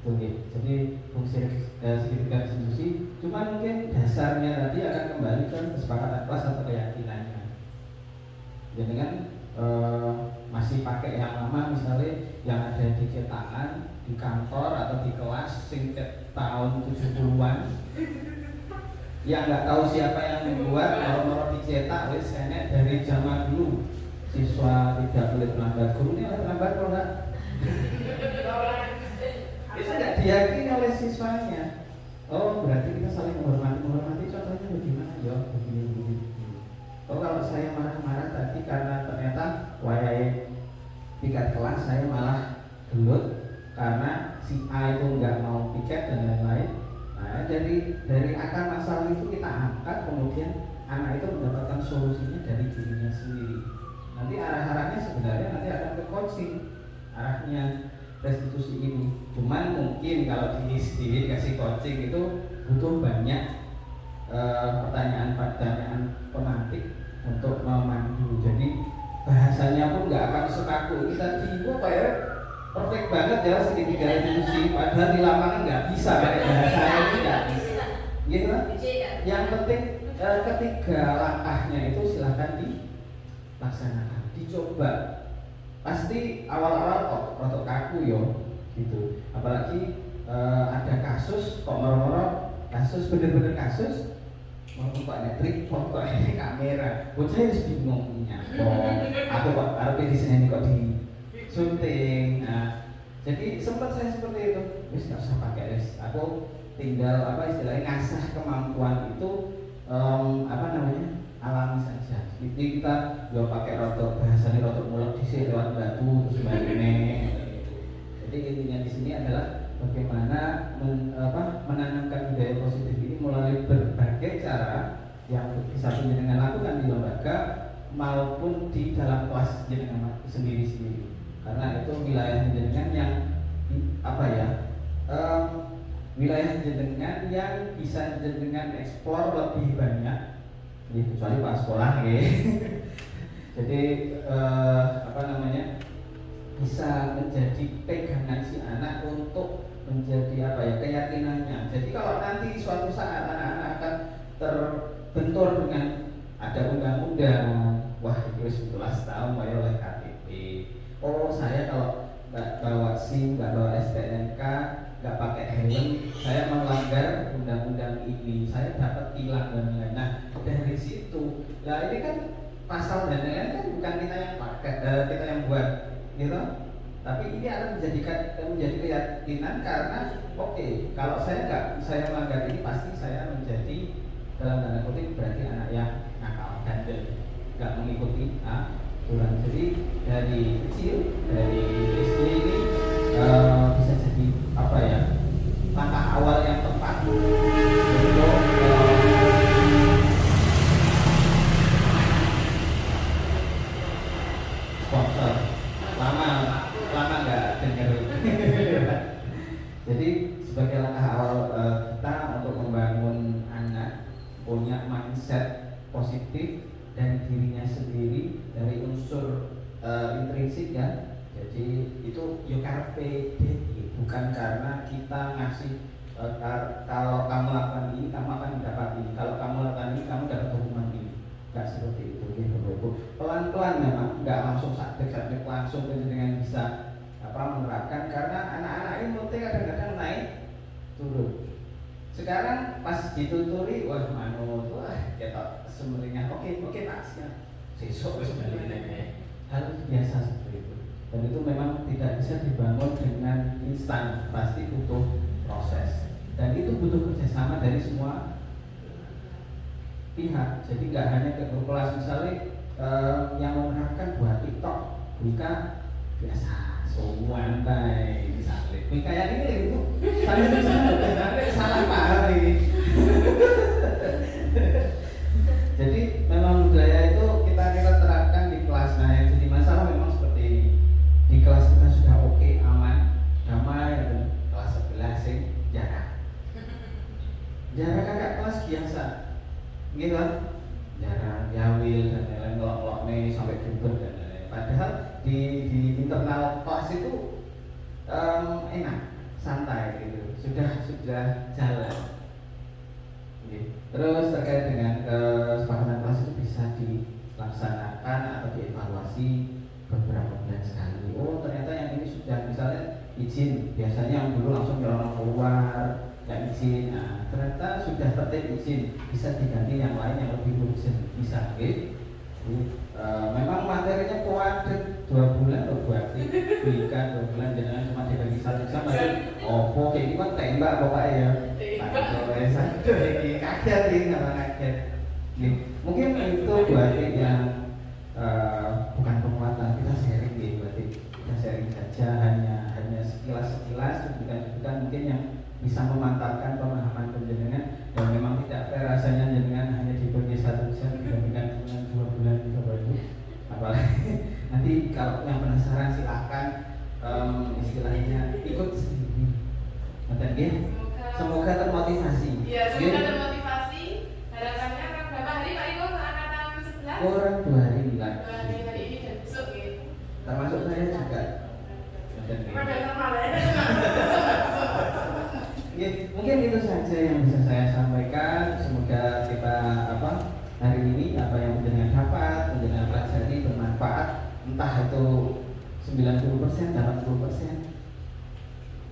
Jadi fungsi segitiga institusi cuma mungkin dasarnya tadi akan kembali ke kesepakatan kelas atau keyakinannya. Jadi kan masih pakai yang lama, misalnya yang ada di cetakan di kantor atau di kelas singkat tahun 70-an yang nggak tahu siapa yang membuat, nomor dicetak wis enek dari zaman dulu. Siswa tidak boleh melanggar guru, ini oleh melanggar kalau nggak itu nggak diyakini oleh siswanya. Oh berarti kita saling menghormati contohnya bagaimana ya begini. Oh kalau saya marah-marah tadi karena ternyata wayai piket kelas saya malah gelut karena si A itu nggak mau piket dan lain-lain. Nah dari akar masalah itu kita angkat, kemudian anak itu mendapatkan solusinya dari dirinya sendiri. Nanti arah-arahnya sebenarnya nanti akan ke coaching arahnya restitusi ini. Cuman mungkin kalau di SD dikasih coaching itu butuh banyak pertanyaan pemantik untuk memandu. Jadi bahasanya pun nggak akan sekaku ini tadi. Kok kayak perfect banget ya segitiga restitusi, padahal di lapangan nggak bisa pakai bahasanya itu nggak bisa. Gitu. Yang penting ketiga langkahnya itu silahkan dilaksanakan, dicoba. Pasti awal-awal kok kaku yo gitu. Apalagi ada kasus kok moro-moro kasus bener-bener kasus kok ada trik, kok ada kamera. Bocah harus bingung aku kok harus di sini kok di syuting. Nah, jadi sempat saya seperti itu. Wis nggak usah pakai wis. Aku tinggal istilahnya ngasah kemampuan itu alami saja. Jadi kita pakai rotok bahasanya rotok mulut di lewat batu terus ini. Jadi intinya di sini adalah bagaimana menanamkan budaya positif ini melalui berbagai cara yang bisa jenengan lakukan di lembaga maupun di dalam kelas jenengan sendiri-sendiri. Karena itu wilayah jenengan yang wilayah jenengan yang bisa jenengan eksplor lebih banyak. Kecuali pas sekolah jadi bisa menjadi pegangan si anak untuk menjadi keyakinannya. Jadi kalau nanti suatu saat anak-anak akan terbentur dengan ada undang-undang, wah itu 11 tahun bayar oleh KTP. Oh saya kalau nggak bawa SIM, nggak bawa STNK, nggak pakai helm, saya melanggar undang-undang ini, saya dapat tilang dan lain-lain. Nah dari situ, ini kan pasal dan lain-lain kan bukan kita yang pakai, kita yang buat, gitu. Tapi ini akan menjadi keyakinan karena kalau saya melanggar ini pasti saya menjadi dalam tanda kutip berarti anak yang nakal dan nggak mengikuti aturan. Jadi dari kecil, dari SD ini bisa jadi langkah awal yang tepat untuk sponsor. Lama nggak dengar. Jadi sebagai langkah awal kita untuk membangun anak punya mindset positif dan dirinya sendiri dari unsur intrinsik ya. Jadi itu karpe diri, bukan karena kita ngasih kalau kamu lakukan ini kamu akan mendapat ini, kalau kamu lakukan ini kamu dapat hukuman ini. Nggak seperti itu gitu. Pelan-pelan memang, nggak langsung sakit langsung dengan bisa menerapkan, karena anak-anak ini mulai kadang-kadang naik turun. Sekarang pas dituturi, ketok semeringah, oke Pak, sesok sebenarnya harus biasa seperti itu. Dan itu memang tidak bisa dibangun dengan instan, pasti butuh proses. Dan itu butuh kerjasama dari semua pihak. Jadi nggak hanya ke kelas, misalnya yang menerapkan buat TikTok, Wika biasa, santai, misalnya. Wika yang ini itu, saya salah paham ini. Jadi memang budaya itu kita terapkan di kelas. Nah yang jadi masalah memang seperti ini. Di kelas kita sudah oke, aman, damai, dan kelas sebelah sing jarak. Jarak kakak kelas biasa, gitu kan? Jarak, yawil dan lain-lain, ngelok-ngelok nih sampai jumper dan lain-lain. Padahal di internal kelas itu enak, santai gitu, sudah jalan. Terus terkait dengan kesepakatan kelas itu bisa dilaksanakan atau dievaluasi beberapa bulan sekali. Oh ternyata yang ini sudah misalnya izin, biasanya yang dulu langsung nyolong keluar, nggak izin. Nah ternyata sudah tertib izin, bisa diganti yang lain yang lebih urgent, bisa. Memang materinya kuat 2 bulan loh buat berikan 2 bulan, jangan cuma dibagi satu jam aja. Oh kayak ini kan tembak pokoknya ya. Kaget ini nggak kaget. Mungkin itu berarti yang bukan penguatan, kita sharing gitu, berarti kita sharing saja, hanya sekilas bukan mungkin yang bisa memantapkan pemahaman penjenengan, dan memang tidak fair rasanya jenengan hanya dibagi 1 jam dibandingkan dengan 2 bulan gitu baru. Apalagi nanti kalau yang penasaran silahkan istilahnya ikut sendiri. Semoga termotivasi. Iya, semoga termotivasi. Harapannya akan berapa hari Pak Iko ke angkatan 11? Kurang 2 hari lagi. 2 hari, hari ini dan besok gitu. Termasuk saya juga. Ya, mungkin itu saja yang bisa saya sampaikan. Semoga kita hari ini apa yang penjenengan dapat, penjenengan pelajari bermanfaat. Entah itu 90%, 80%.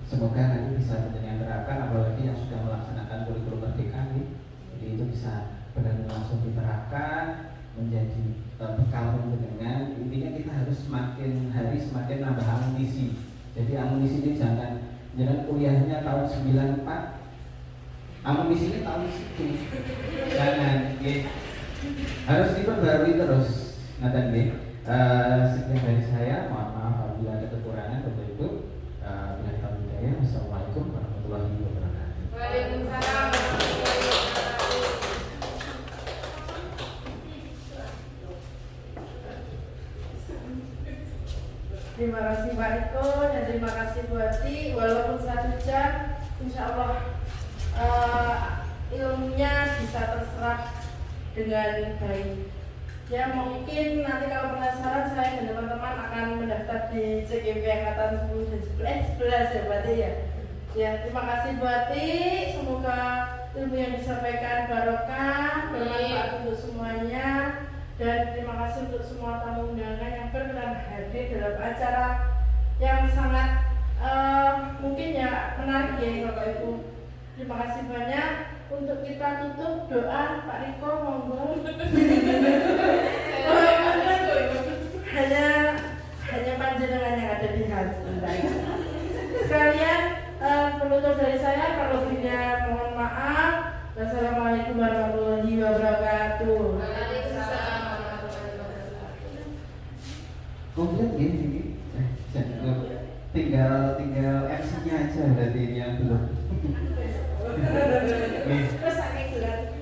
Semoga nanti bisa penjenengan terapkan, apalagi yang sudah melaksanakan kurikulum merdeka nih. Jadi itu bisa benar-benar langsung diterapkan menjadi bekal penjenengan. Intinya kita harus semakin hari semakin nambah amunisi. Jadi amunisi ini jangan kuliahnya tahun 94, amunisinya tahun situ. Jangan, harus diperbarui terus. Sekian dari saya, mohon maaf apabila ada kekurangan Bapak Ibu. Assalamualaikum warahmatullahi wabarakatuh. Waalaikumsalam warahmatullahi wabarakatuh. Terima kasih Pak Iko dan terima kasih Bu Ati. Walaupun 1 jam, insya Allah ilmunya bisa terserap dengan baik. Ya mungkin nanti kalau penasaran saya dan teman-teman akan mendaftar di CGP angkatan 10 dan 11 ya berarti ya. Ya terima kasih Bu Ati. Semoga ilmu yang disampaikan barokah, bermanfaat untuk semuanya. Dan terima kasih untuk semua tamu undangan yang berkenan hadir dalam acara yang sangat mungkin ya menarik ya Bapak Ibu. Terima kasih banyak. Untuk kita tutup doa Pak Riko monggo. hanya panjenengan yang ada di hati. Sekalian penutup dari saya, kalau lebihnya mohon maaf. Wassalamualaikum warahmatullahi wabarakatuh. Waalaikumsalam warahmatullahi wabarakatuh. Komplit ini, tinggal MC-nya aja berarti yang belum.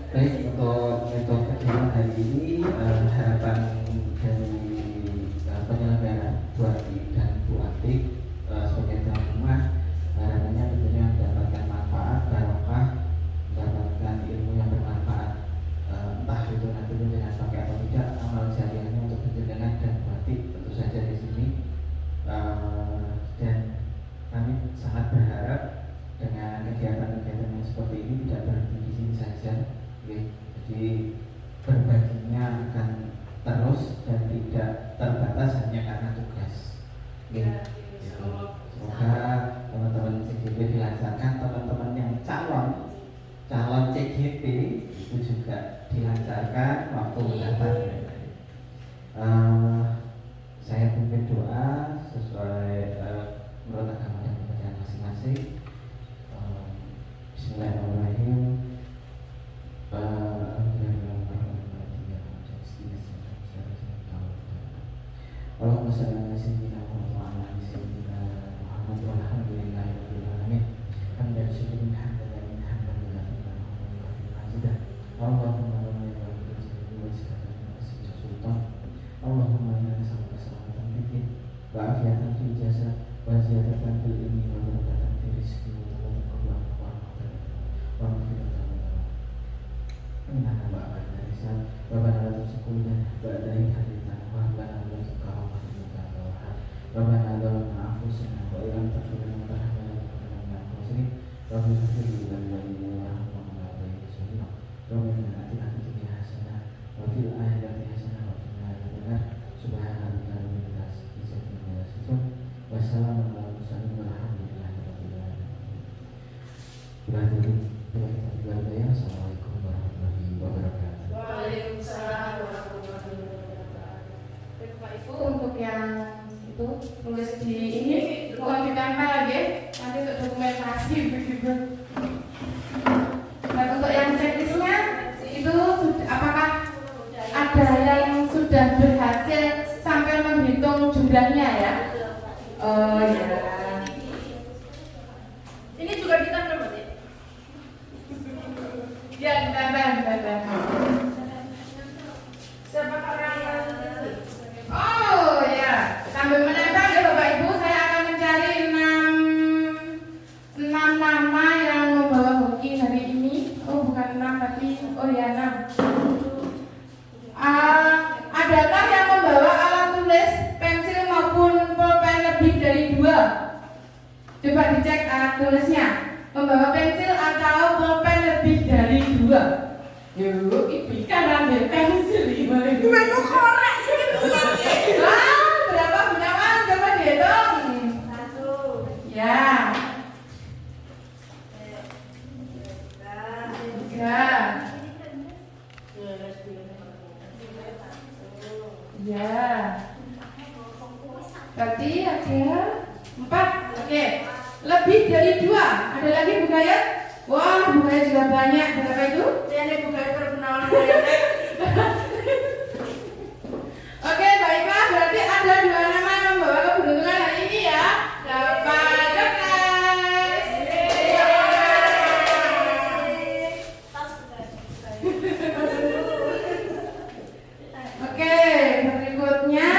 Baik, untuk kegiatan hari ini harapan dari penyelenggara Bu Ati dan Bu Atik sebagai tuan rumah, harapannya tentunya mendapatkan manfaat, barokah, mendapatkan ilmu yang bermanfaat, entah itu nantinya dengan pakai atau tidak, amal jariahnya untuk penjenengan dan Bu Atik tentu saja di sini. Dan kami sangat berharap dengan kegiatan-kegiatan yang seperti ini tidak berhenti di sini saja. Jadi berbaginya akan terus dan tidak terbatas hanya karena tugas. Semoga teman-teman CGP dilancarkan, teman-teman yang calon CGP itu juga dilancarkan waktu mendaftar. Saya pimpin doa sesuai menurut agama dan kepercayaan masing-masing. Bismillahirrahmanirrahim. Allahumma shalli ala sayyidina Muhammad wa ala ali sayyidina Muhammad walhamdulillahirabbil alamin. Hamdan syukuran hamdan min hamdan majidah. Allahumma la ilaha illa anta sultan. Allahumma inna nas'aluka salamatan fid din wa afiatan fil jasad wa ziyadatan fil ilmi wa barakatan fil rizqi wa tawfiqan wa maghfiratan. Innaka ba'da risal wa ba'da tusulna ba'da haditana wa ba'da Rabbana zalamna anfusana wa illam taghfir lana wa tarhamna lanakunanna minal khasirin. Rabbana ighfir lana warhamna wa anta Rabbana atina fid dunya hasanah wa fil akhirati hasanah wa qina adzabannar. Subhana rabbika rabbil izzati amma yasifun wa salamun alal mursalin walhamdulillahi rabbil alamin. Assalamualaikum warahmatullahi wabarakatuh. Waalaikumsalam warahmatullahi wabarakatuh. Bapak Ibu, Untuk yang itu tulis di ini bukan ditempel ya, nanti untuk dokumentasi begitu. Dan untuk yang teknisnya itu apakah ada yang sudah berhasil sampai menghitung jumlahnya ya? Oh ya. ini juga ditempel berarti? Ya ditempel. Siapa orang yang Oh ya, sambil menempel ya Bapak Ibu, saya akan mencari 6 nama yang membawa hoki hari ini. Oh bukan 6 tapi oh ya 6. Adakah yang membawa alat tulis, pensil maupun pulpen lebih dari 2? Coba dicek alat tulisnya. Membawa pensil atau pulpen lebih dari 2? Yuk, ibu kan ambil pensil gimana? Berapa gunawan? Coba dihitung. 1. Ya. 3. Ya. Berarti ada 4. Oke. Lebih dari 2. Ada lagi Bu Gayat? Wah, Bu Gayat juga banyak. Berapa itu? ini bukan perkenalan Oke, baiklah. Berarti ada 2 nama yang membawa keberuntungan hari ini ya. Dapat kertas. Oke, berikutnya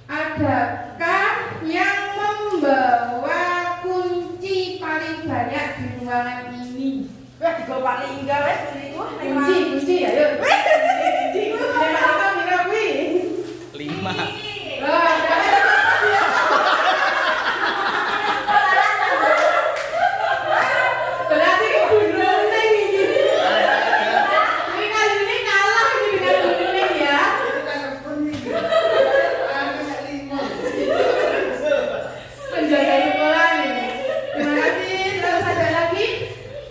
adakah yang membawa kunci paling banyak di ruangan ini? wah digo paling enggak wes Kunci, ayo. Kunci, apa mira kuwi? 5. Loh, berarti gunung ning iki. Ini kali ini kalah ini dengan gunung ning ya. Penjaga sekolah nih. Terima kasih. Terus ada lagi.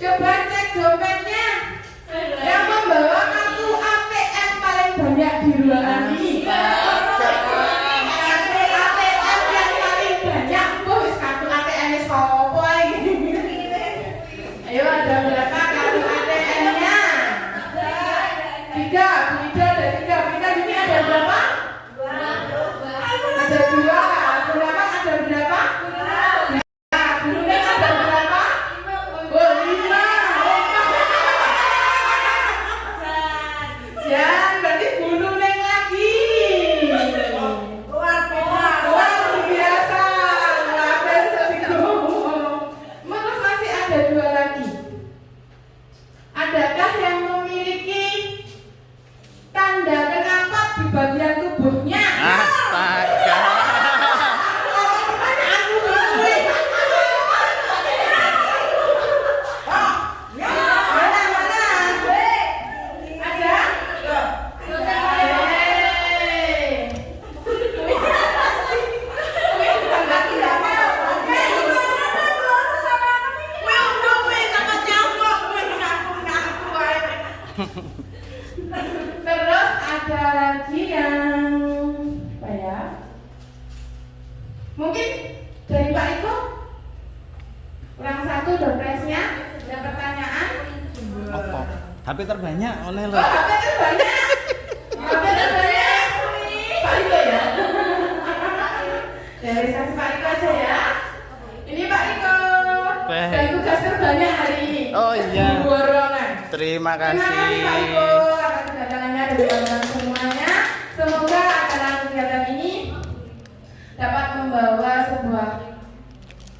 Coba cek dompetnya. Yang membawa kartu ATM paling banyak di ruangan ini. Kartu ATM yang paling banyak. Bos, kartu ATM sopo iki? Ayo ada berapa kartu ATM-nya? 3. Bu Ida ada 3. Bu Ida ini ada berapa? Ada 2. Berapa? Ada berapa? Gunungnya ada berapa? Oh 5. Jangan berarti gunung lagi. Luar biasa. Luar biasa. Terus masih ada 2 lagi. Adakah yang memiliki tanda kenapa di bagian tubuhnya? Astaga. Terus ada lagi yang apa ya? Mungkin dari Pak Iko kurang 1 dompetnya. Ada pertanyaan? HP terbanyak oleh lo. Oh, HP terbanyak. HP terbanyak. Terima Terima kasih Pak kasih. Iko atas kedatangannya dan teman-teman semuanya. Semoga acara kegiatan ini dapat membawa sebuah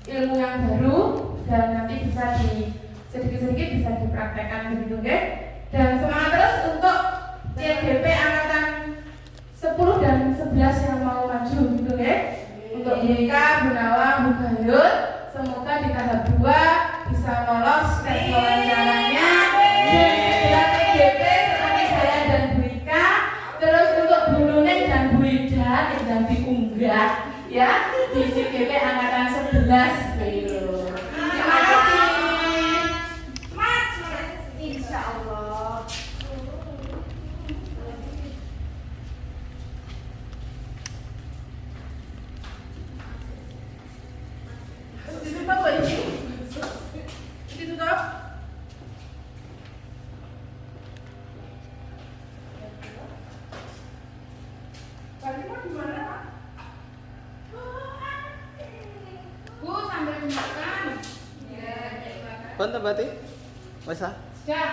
ilmu yang baru dan nanti bisa sedikit-sedikit bisa dipraktekkan begitu guys. Dan semangat terus untuk CGP angkatan 10 dan 11 yang mau maju gitu guys. Untuk Ika, Bu Nawa, Bu Gayut, semoga di tahap 2 bisa lolos tes wawancaranya. Dan CGP seperti saya dan Bu Ika. Terus untuk Bu Nuneng dan Bu Ida yang diunggah ya di CGP angkatan 11 gitu. Terima kasih. Insya Allah. Ditutup kok ini? Ditutup? Fatimah gimana, Pak? Bu, sambil makan. Ya, Pun berarti? Wes ah? Sudah.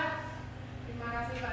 Terima kasih Pak.